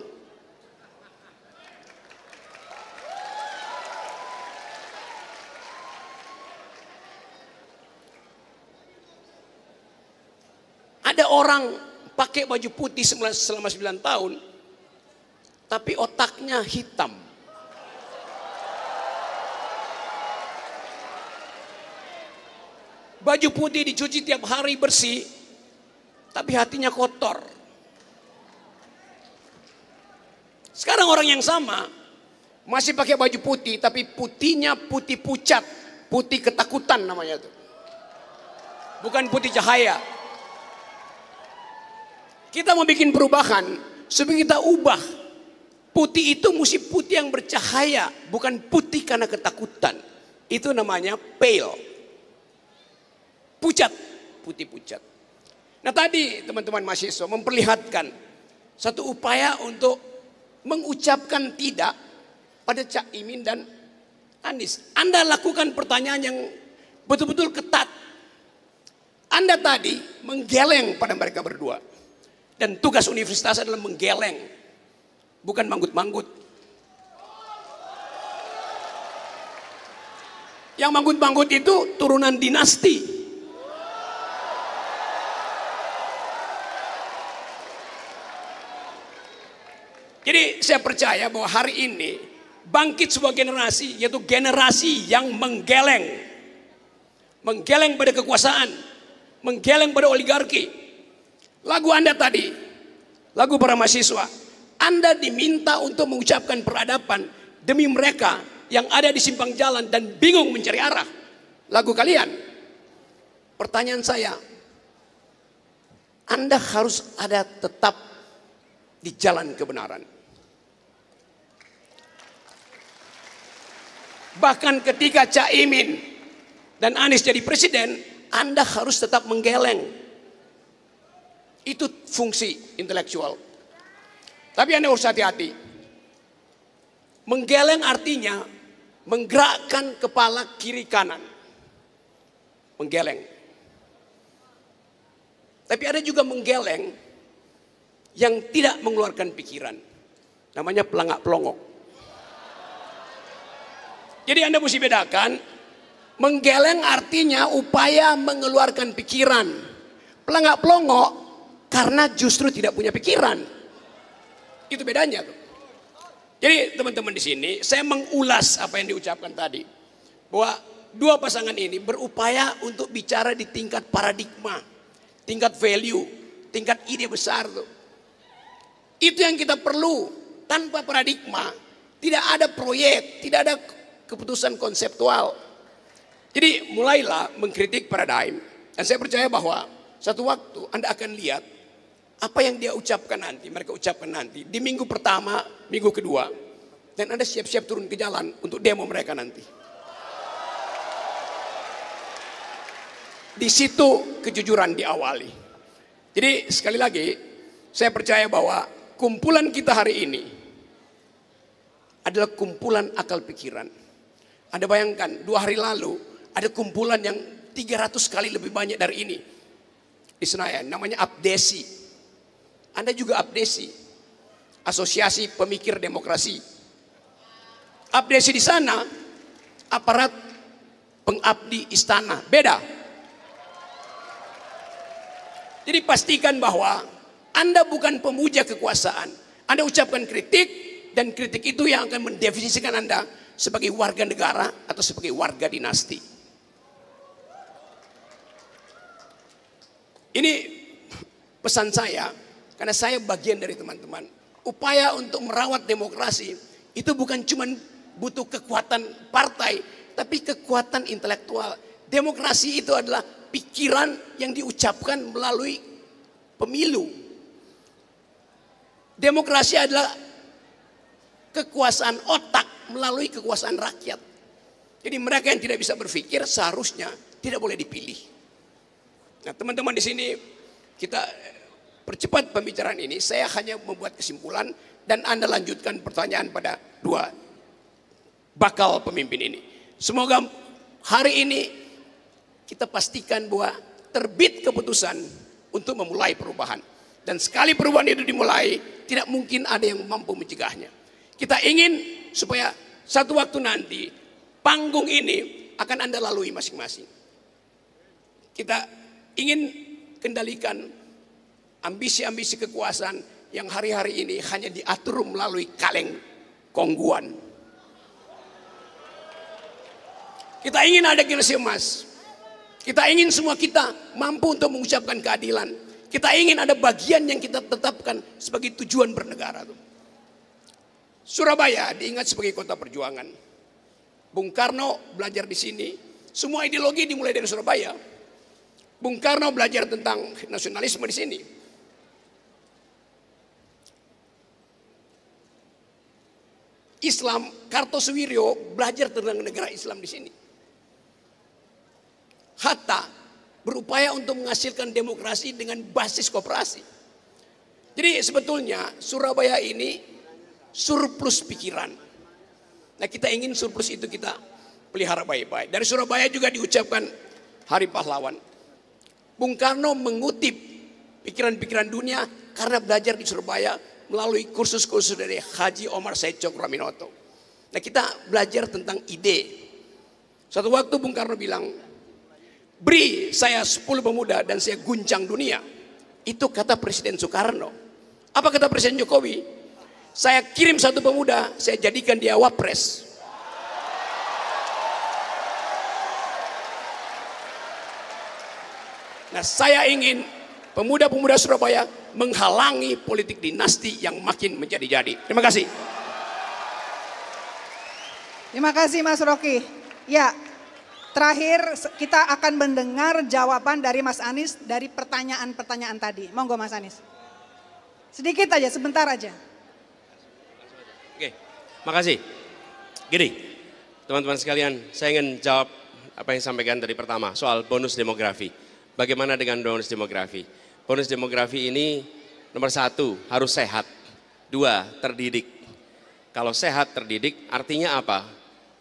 Ada orang pakai baju putih selama 9 tahun, tapi otaknya hitam. Baju putih dicuci tiap hari bersih, tapi hatinya kotor. Sekarang orang yang sama masih pakai baju putih, tapi putihnya putih pucat, putih ketakutan namanya itu. Bukan putih cahaya. Kita mau bikin perubahan supaya kita ubah. Putih itu mesti putih yang bercahaya, bukan putih karena ketakutan. Itu namanya pale. Pucat, putih pucat. Nah tadi teman-teman mahasiswa memperlihatkan satu upaya untuk mengucapkan tidak pada Cak Imin dan Anies. Anda lakukan pertanyaan yang betul-betul ketat. Anda tadi menggeleng pada mereka berdua. Dan tugas universitas adalah menggeleng, bukan manggut-manggut. Yang manggut-manggut itu turunan dinasti. Jadi saya percaya bahwa hari ini bangkit sebuah generasi, yaitu generasi yang menggeleng pada kekuasaan, menggeleng pada oligarki. Lagu Anda tadi, lagu para mahasiswa, Anda diminta untuk mengucapkan peradaban demi mereka yang ada di simpang jalan dan bingung mencari arah. Lagu kalian. Pertanyaan saya, Anda harus ada tetap di jalan kebenaran. Bahkan ketika Caimin dan Anies jadi presiden, Anda harus tetap menggeleng. Itu fungsi intelektual. Tapi Anda harus hati-hati. Menggeleng artinya menggerakkan kepala kiri kanan. Menggeleng. Tapi ada juga menggeleng yang tidak mengeluarkan pikiran. Namanya pelangak-pelongok. Jadi Anda mesti bedakan. Menggeleng artinya upaya mengeluarkan pikiran. Pelangak-pelongok karena justru tidak punya pikiran. Itu bedanya tuh. Jadi teman-teman di sini saya mengulas apa yang diucapkan tadi. Bahwa dua pasangan ini berupaya untuk bicara di tingkat paradigma, tingkat value, tingkat ide besar tuh. Itu yang kita perlu. Tanpa paradigma tidak ada proyek, tidak ada keputusan konseptual. Jadi mulailah mengkritik paradigm. Dan saya percaya bahwa satu waktu Anda akan lihat apa yang dia ucapkan nanti, mereka ucapkan nanti di minggu pertama, minggu kedua. Dan Anda siap-siap turun ke jalan untuk demo mereka nanti. Di situ kejujuran diawali. Jadi sekali lagi saya percaya bahwa kumpulan kita hari ini adalah kumpulan akal pikiran. Anda bayangkan 2 hari lalu ada kumpulan yang 300 kali lebih banyak dari ini di Senayan, namanya Abdesi. Anda juga Abdesi, Asosiasi Pemikir Demokrasi. Abdesi di sana aparat pengabdi istana, beda. Jadi pastikan bahwa Anda bukan pemuja kekuasaan. Anda ucapkan kritik dan kritik itu yang akan mendefinisikan Anda sebagai warga negara atau sebagai warga dinasti. Ini pesan saya, karena saya bagian dari teman-teman. Upaya untuk merawat demokrasi itu bukan cuma butuh kekuatan partai, tapi kekuatan intelektual. Demokrasi itu adalah pikiran yang diucapkan melalui pemilu. Demokrasi adalah kekuasaan otak melalui kekuasaan rakyat. Jadi mereka yang tidak bisa berpikir seharusnya tidak boleh dipilih. Nah, teman-teman di sini kita percepat pembicaraan ini. Saya hanya membuat kesimpulan dan Anda lanjutkan pertanyaan pada 2 bakal pemimpin ini. Semoga hari ini kita pastikan bahwa terbit keputusan untuk memulai perubahan. Dan sekali perubahan itu dimulai, tidak mungkin ada yang mampu mencegahnya. Kita ingin supaya satu waktu nanti panggung ini akan Anda lalui masing-masing. Kita ingin kendalikan ambisi-ambisi kekuasaan yang hari-hari ini hanya diatur melalui kaleng kongguan. Kita ingin ada generasi emas. Kita ingin semua kita mampu untuk mengucapkan keadilan. Kita ingin ada bagian yang kita tetapkan sebagai tujuan bernegara. Surabaya diingat sebagai kota perjuangan. Bung Karno belajar di sini. Semua ideologi dimulai dari Surabaya. Bung Karno belajar tentang nasionalisme di sini. Islam, Kartosuwiryo belajar tentang negara Islam di sini. Hatta berupaya untuk menghasilkan demokrasi dengan basis koperasi. Jadi sebetulnya Surabaya ini surplus pikiran. Nah, kita ingin surplus itu kita pelihara baik-baik. Dari Surabaya juga diucapkan Hari Pahlawan. Bung Karno mengutip pikiran-pikiran dunia karena belajar di Surabaya melalui kursus-kursus dari Haji Omar Said Cokroaminoto. Nah, kita belajar tentang ide. Suatu waktu Bung Karno bilang, beri saya 10 pemuda dan saya guncang dunia. Itu kata Presiden Soekarno. Apa kata Presiden Jokowi? Saya kirim satu pemuda, saya jadikan dia wapres. Nah, saya ingin pemuda-pemuda Surabaya menghalangi politik dinasti yang makin menjadi-jadi. Terima kasih. Terima kasih Mas Rocky. Ya, terakhir kita akan mendengar jawaban dari Mas Anies dari pertanyaan-pertanyaan tadi. Monggo Mas Anies. Sedikit aja, sebentar aja. Oke, makasih. Gini, teman-teman sekalian, saya ingin jawab apa yang disampaikan tadi pertama soal bonus demografi. Bagaimana dengan bonus demografi? Bonus demografi ini nomor 1 harus sehat, 2 terdidik. Kalau sehat terdidik artinya apa?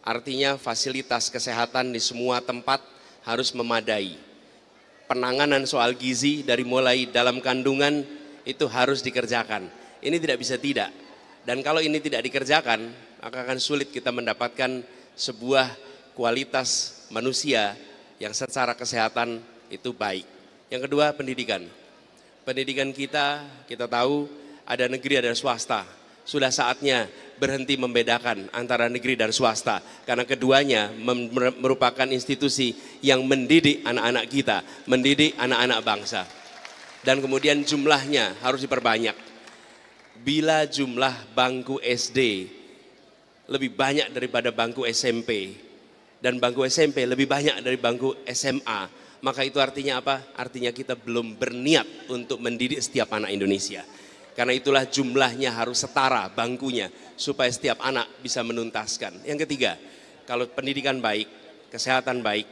Artinya fasilitas kesehatan di semua tempat harus memadai. Penanganan soal gizi dari mulai dalam kandungan itu harus dikerjakan. Ini tidak bisa tidak. Dan kalau ini tidak dikerjakan, maka akan sulit kita mendapatkan sebuah kualitas manusia yang secara kesehatan itu baik. Yang kedua, pendidikan. Pendidikan kita tahu ada negeri, ada swasta. Sudah saatnya berhenti membedakan antara negeri dan swasta. Karena keduanya merupakan institusi yang mendidik anak-anak kita, mendidik anak-anak bangsa. Dan kemudian jumlahnya harus diperbanyak. Bila jumlah bangku SD lebih banyak daripada bangku SMP, dan bangku SMP lebih banyak dari bangku SMA, maka itu artinya apa? Artinya kita belum berniat untuk mendidik setiap anak Indonesia. Karena itulah jumlahnya harus setara bangkunya, supaya setiap anak bisa menuntaskan. Yang ketiga, kalau pendidikan baik, kesehatan baik,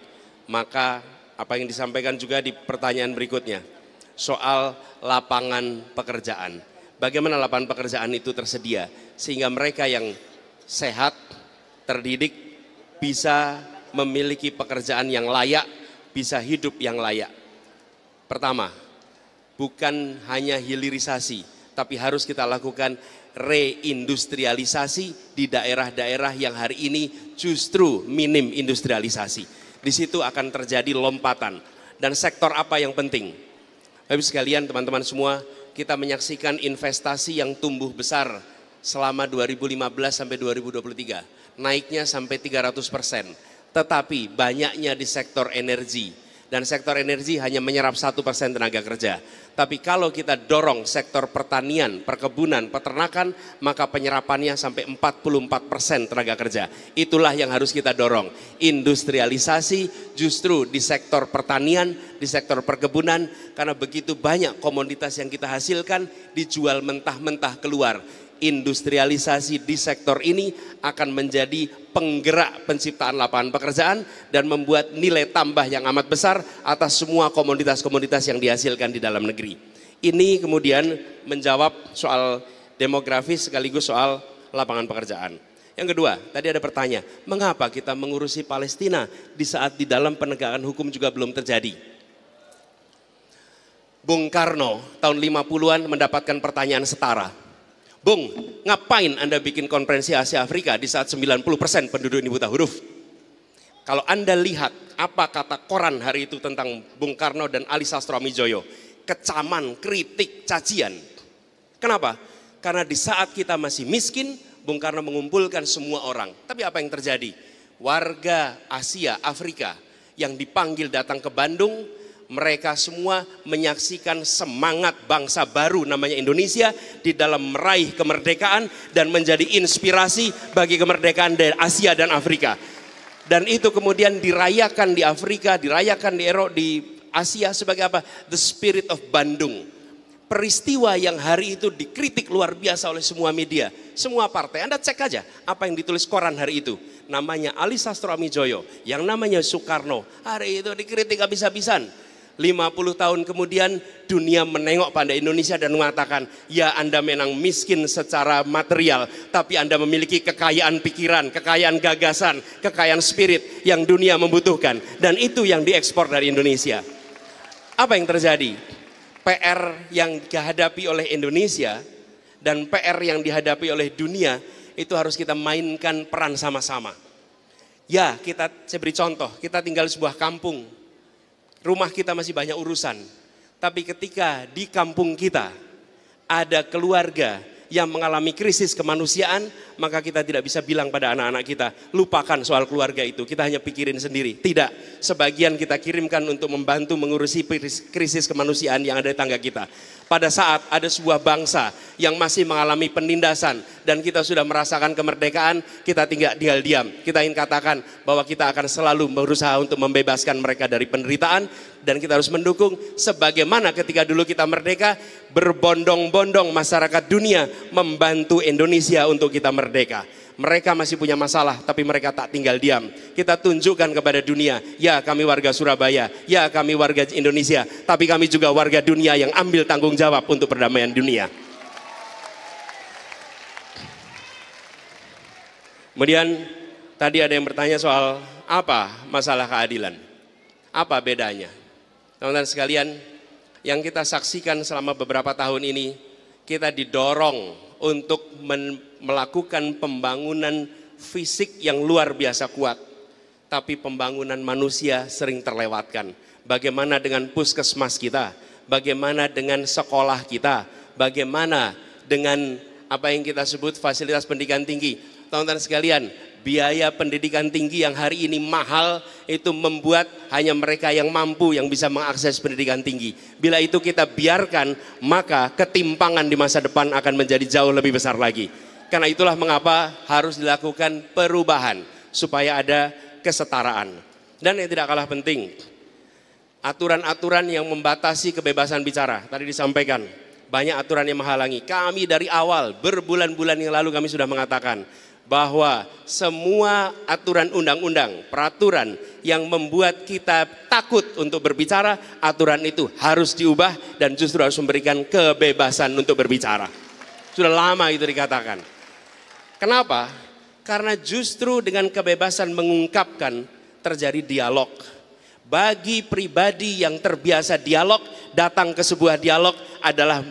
maka apa yang disampaikan juga di pertanyaan berikutnya, soal lapangan pekerjaan. Bagaimana lapangan pekerjaan itu tersedia, sehingga mereka yang sehat, terdidik, bisa memiliki pekerjaan yang layak, bisa hidup yang layak. Pertama, bukan hanya hilirisasi, tapi harus kita lakukan reindustrialisasi di daerah-daerah yang hari ini justru minim industrialisasi. Di situ akan terjadi lompatan. Dan sektor apa yang penting? Bapak sekalian, teman-teman semua, kita menyaksikan investasi yang tumbuh besar selama 2015 sampai 2023. Naiknya sampai 300%. Tetapi banyaknya di sektor energi. Dan sektor energi hanya menyerap 1% tenaga kerja. Tapi kalau kita dorong sektor pertanian, perkebunan, peternakan, maka penyerapannya sampai 44% tenaga kerja. Itulah yang harus kita dorong. Industrialisasi justru di sektor pertanian, di sektor perkebunan, karena begitu banyak komoditas yang kita hasilkan dijual mentah-mentah keluar. Industrialisasi di sektor ini akan menjadi penggerak penciptaan lapangan pekerjaan dan membuat nilai tambah yang amat besar atas semua komoditas-komoditas yang dihasilkan di dalam negeri. Ini kemudian menjawab soal demografis sekaligus soal lapangan pekerjaan. Yang kedua, tadi ada pertanyaan, mengapa kita mengurusi Palestina di saat di dalam penegakan hukum juga belum terjadi? Bung Karno tahun 50-an mendapatkan pertanyaan setara. Bung, ngapain Anda bikin konferensi Asia Afrika di saat 90% penduduk ini buta huruf? Kalau Anda lihat apa kata koran hari itu tentang Bung Karno dan Ali Sastroamidjojo, kecaman, kritik, cacian. Kenapa? Karena di saat kita masih miskin, Bung Karno mengumpulkan semua orang. Tapi apa yang terjadi? Warga Asia, Afrika yang dipanggil datang ke Bandung, mereka semua menyaksikan semangat bangsa baru namanya Indonesia di dalam meraih kemerdekaan dan menjadi inspirasi bagi kemerdekaan dari Asia dan Afrika. Dan itu kemudian dirayakan di Afrika, dirayakan di Asia sebagai apa? The Spirit of Bandung. Peristiwa yang hari itu dikritik luar biasa oleh semua media, semua partai. Anda cek aja apa yang ditulis koran hari itu. Namanya Ali Sastroamidjojo, yang namanya Soekarno. Hari itu dikritik habis-habisan. 50 tahun kemudian dunia menengok pada Indonesia dan mengatakan, ya Anda memang miskin secara material, tapi Anda memiliki kekayaan pikiran, kekayaan gagasan, kekayaan spirit yang dunia membutuhkan. Dan itu yang diekspor dari Indonesia. Apa yang terjadi? PR yang dihadapi oleh Indonesia dan PR yang dihadapi oleh dunia itu harus kita mainkan peran sama-sama. Ya, saya beri contoh, kita tinggal di sebuah kampung. Rumah kita masih banyak urusan, tapi ketika di kampung kita ada keluarga yang mengalami krisis kemanusiaan, maka kita tidak bisa bilang pada anak-anak kita, lupakan soal keluarga itu, kita hanya pikirin sendiri. Tidak, sebagian kita kirimkan untuk membantu mengurusi krisis kemanusiaan yang ada di tangga kita. Pada saat ada sebuah bangsa yang masih mengalami penindasan dan kita sudah merasakan kemerdekaan, kita tinggal diam. Kita ingin katakan bahwa kita akan selalu berusaha untuk membebaskan mereka dari penderitaan dan kita harus mendukung sebagaimana ketika dulu kita merdeka, berbondong-bondong masyarakat dunia membantu Indonesia untuk kita merdeka. Mereka masih punya masalah, tapi mereka tak tinggal diam. Kita tunjukkan kepada dunia, ya kami warga Surabaya, ya kami warga Indonesia, tapi kami juga warga dunia yang ambil tanggung jawab untuk perdamaian dunia. Kemudian tadi ada yang bertanya soal apa masalah keadilan, apa bedanya. Teman-teman sekalian, yang kita saksikan selama beberapa tahun ini, kita didorong untuk melakukan pembangunan fisik yang luar biasa kuat. Tapi pembangunan manusia sering terlewatkan. Bagaimana dengan puskesmas kita? Bagaimana dengan sekolah kita? Bagaimana dengan apa yang kita sebut fasilitas pendidikan tinggi? Teman-teman sekalian, biaya pendidikan tinggi yang hari ini mahal itu membuat hanya mereka yang mampu yang bisa mengakses pendidikan tinggi. Bila itu kita biarkan, maka ketimpangan di masa depan akan menjadi jauh lebih besar lagi. Karena itulah mengapa harus dilakukan perubahan supaya ada kesetaraan. Dan yang tidak kalah penting, aturan-aturan yang membatasi kebebasan bicara. Tadi disampaikan, banyak aturan yang menghalangi. Kami dari awal, berbulan-bulan yang lalu kami sudah mengatakan bahwa semua aturan undang-undang, peraturan yang membuat kita takut untuk berbicara, aturan itu harus diubah dan justru harus memberikan kebebasan untuk berbicara. Sudah lama itu dikatakan. Kenapa? Karena justru dengan kebebasan mengungkapkan terjadi dialog. Bagi pribadi yang terbiasa dialog, datang ke sebuah dialog adalah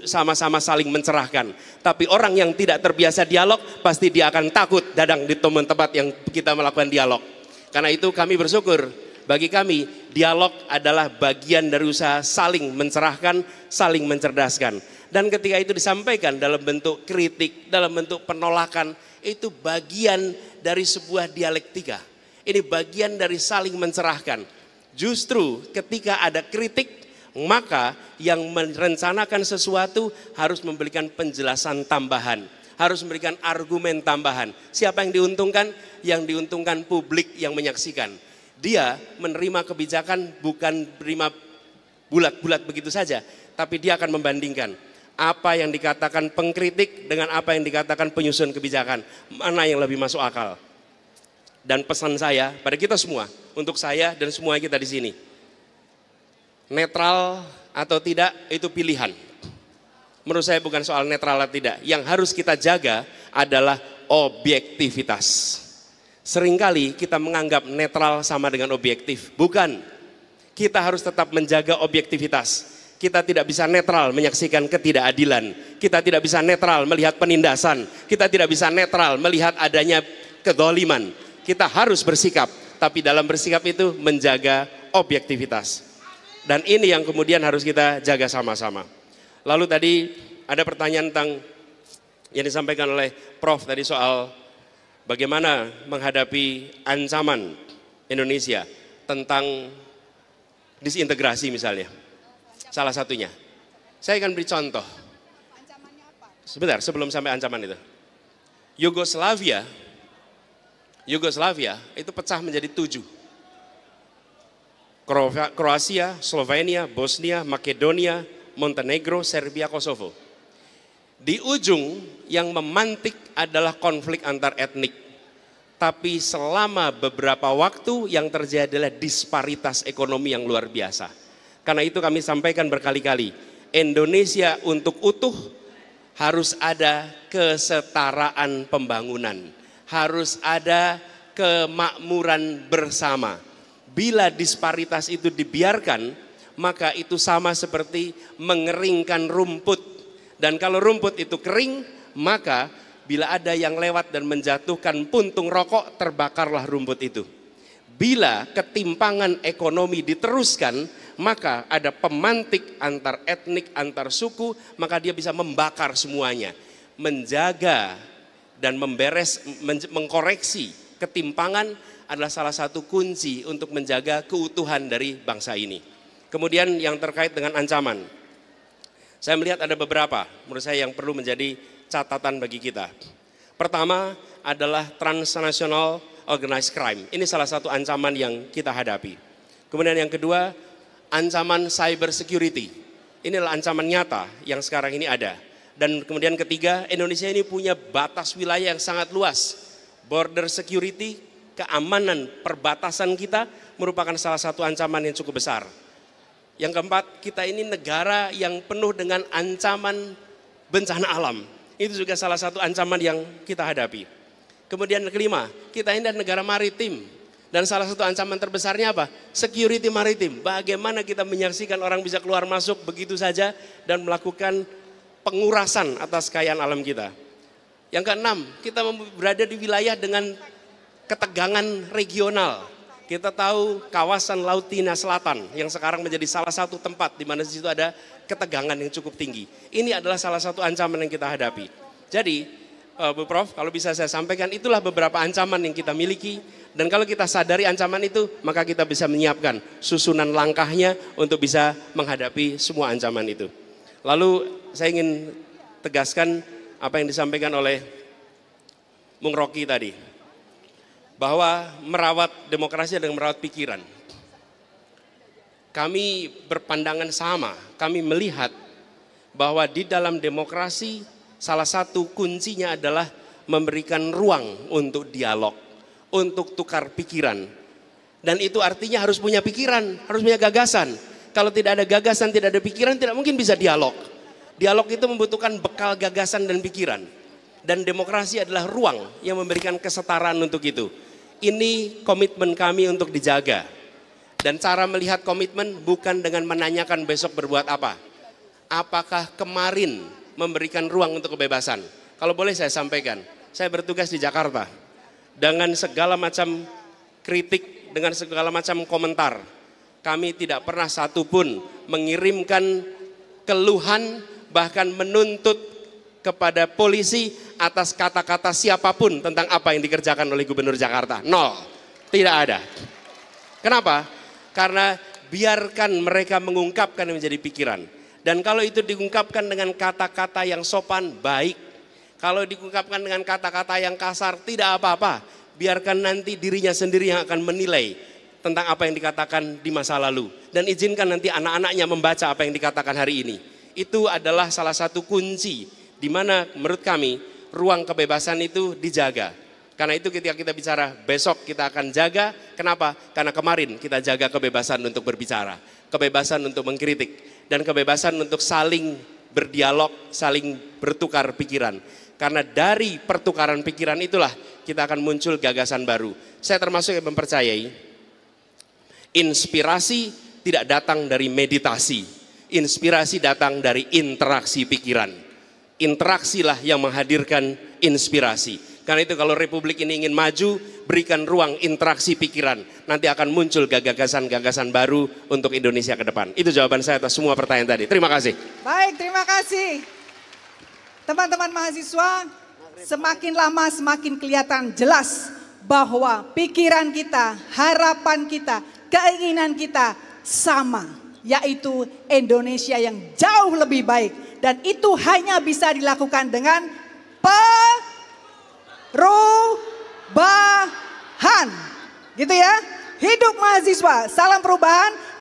sama-sama saling mencerahkan. Tapi orang yang tidak terbiasa dialog, pasti dia akan takut datang di tempat yang kita melakukan dialog. Karena itu kami bersyukur, bagi kami dialog adalah bagian dari usaha saling mencerahkan, saling mencerdaskan. Dan ketika itu disampaikan dalam bentuk kritik, dalam bentuk penolakan, itu bagian dari sebuah dialektika. Ini bagian dari saling mencerahkan. Justru ketika ada kritik, maka yang merencanakan sesuatu harus memberikan penjelasan tambahan, harus memberikan argumen tambahan. Siapa yang diuntungkan? Yang diuntungkan publik yang menyaksikan. Dia menerima kebijakan bukan menerima bulat-bulat begitu saja, tapi dia akan membandingkan apa yang dikatakan pengkritik dengan apa yang dikatakan penyusun kebijakan, mana yang lebih masuk akal. Dan pesan saya pada kita semua, untuk saya dan semua kita di sini, netral atau tidak itu pilihan. Menurut saya bukan soal netral atau tidak. Yang harus kita jaga adalah objektivitas. Seringkali kita menganggap netral sama dengan objektif. Bukan. Kita harus tetap menjaga objektivitas. Kita tidak bisa netral menyaksikan ketidakadilan. Kita tidak bisa netral melihat penindasan. Kita tidak bisa netral melihat adanya kedoliman. Kita harus bersikap, tapi dalam bersikap itu menjaga objektivitas. Dan ini yang kemudian harus kita jaga sama-sama. Lalu tadi ada pertanyaan tentang yang disampaikan oleh Prof tadi soal bagaimana menghadapi ancaman Indonesia tentang disintegrasi misalnya. Salah satunya. Saya akan beri contoh. Sebentar, sebelum sampai ancaman itu. Yugoslavia itu pecah menjadi 7. Kroasia, Slovenia, Bosnia, Makedonia, Montenegro, Serbia, Kosovo. Di ujung yang memantik adalah konflik antar etnik. Tapi selama beberapa waktu yang terjadi adalah disparitas ekonomi yang luar biasa. Karena itu kami sampaikan berkali-kali, Indonesia untuk utuh harus ada kesetaraan pembangunan. Harus ada kemakmuran bersama. Bila disparitas itu dibiarkan, maka itu sama seperti mengeringkan rumput. Dan kalau rumput itu kering, maka bila ada yang lewat dan menjatuhkan puntung rokok, terbakarlah rumput itu. Bila ketimpangan ekonomi diteruskan, maka ada pemantik antar etnik, antar suku, maka dia bisa membakar semuanya. menjaga dan mengkoreksi ketimpangan adalah salah satu kunci untuk menjaga keutuhan dari bangsa ini. Kemudian yang terkait dengan ancaman, saya melihat ada beberapa menurut saya yang perlu menjadi catatan bagi kita. Pertama adalah transnational organized crime. Ini salah satu ancaman yang kita hadapi. Kemudian yang kedua, ancaman cyber security. Inilah ancaman nyata yang sekarang ini ada. Dan kemudian ketiga, Indonesia ini punya batas wilayah yang sangat luas. Border security, keamanan perbatasan kita merupakan salah satu ancaman yang cukup besar. Yang keempat, kita ini negara yang penuh dengan ancaman bencana alam. Itu juga salah satu ancaman yang kita hadapi. Kemudian kelima, kita ini adalah negara maritim. Dan salah satu ancaman terbesarnya apa? Security maritim. Bagaimana kita menyaksikan orang bisa keluar masuk begitu saja dan melakukan pengurasan atas kekayaan alam kita. Yang keenam, kita berada di wilayah dengan ketegangan regional. Kita tahu kawasan Laut Cina Selatan yang sekarang menjadi salah satu tempat di mana di situ ada ketegangan yang cukup tinggi. Ini adalah salah satu ancaman yang kita hadapi. Jadi, Bu Prof, kalau bisa saya sampaikan, itulah beberapa ancaman yang kita miliki. Dan kalau kita sadari ancaman itu, maka kita bisa menyiapkan susunan langkahnya untuk bisa menghadapi semua ancaman itu. Lalu saya ingin tegaskan apa yang disampaikan oleh Bung Rocky tadi. Bahwa merawat demokrasi adalah merawat pikiran. Kami berpandangan sama, kami melihat bahwa di dalam demokrasi salah satu kuncinya adalah memberikan ruang untuk dialog, untuk tukar pikiran. Dan itu artinya harus punya pikiran, harus punya gagasan. Kalau tidak ada gagasan, tidak ada pikiran, tidak mungkin bisa dialog. Dialog itu membutuhkan bekal gagasan dan pikiran. Dan demokrasi adalah ruang yang memberikan kesetaraan untuk itu. Ini komitmen kami untuk dijaga. Dan cara melihat komitmen bukan dengan menanyakan besok berbuat apa. Apakah kemarin memberikan ruang untuk kebebasan? Kalau boleh saya sampaikan, saya bertugas di Jakarta. Dengan segala macam kritik, dengan segala macam komentar. Kami tidak pernah satupun mengirimkan keluhan, bahkan menuntut kepada polisi atas kata-kata siapapun tentang apa yang dikerjakan oleh Gubernur Jakarta. Nol, tidak ada. Kenapa? Karena biarkan mereka mengungkapkan yang menjadi pikiran. Dan kalau itu diungkapkan dengan kata-kata yang sopan, baik. Kalau diungkapkan dengan kata-kata yang kasar, tidak apa-apa. Biarkan nanti dirinya sendiri yang akan menilai tentang apa yang dikatakan di masa lalu. Dan izinkan nanti anak-anaknya membaca apa yang dikatakan hari ini. Itu adalah salah satu kunci di mana menurut kami ruang kebebasan itu dijaga. Karena itu ketika kita bicara besok kita akan jaga. Kenapa? Karena kemarin kita jaga kebebasan untuk berbicara, kebebasan untuk mengkritik, dan kebebasan untuk saling berdialog, saling bertukar pikiran. Karena dari pertukaran pikiran itulah kita akan muncul gagasan baru. Saya termasuk yang mempercayai inspirasi tidak datang dari meditasi. Inspirasi datang dari interaksi pikiran. Interaksilah yang menghadirkan inspirasi. Karena itu kalau Republik ini ingin maju, berikan ruang interaksi pikiran. Nanti akan muncul gagasan-gagasan baru untuk Indonesia ke depan. Itu jawaban saya atas semua pertanyaan tadi. Terima kasih. Baik, terima kasih. Teman-teman mahasiswa, semakin lama semakin kelihatan jelas bahwa pikiran kita, harapan kita, keinginan kita sama. Yaitu Indonesia yang jauh lebih baik. Dan itu hanya bisa dilakukan dengan perubahan. Gitu ya. Hidup mahasiswa, salam perubahan.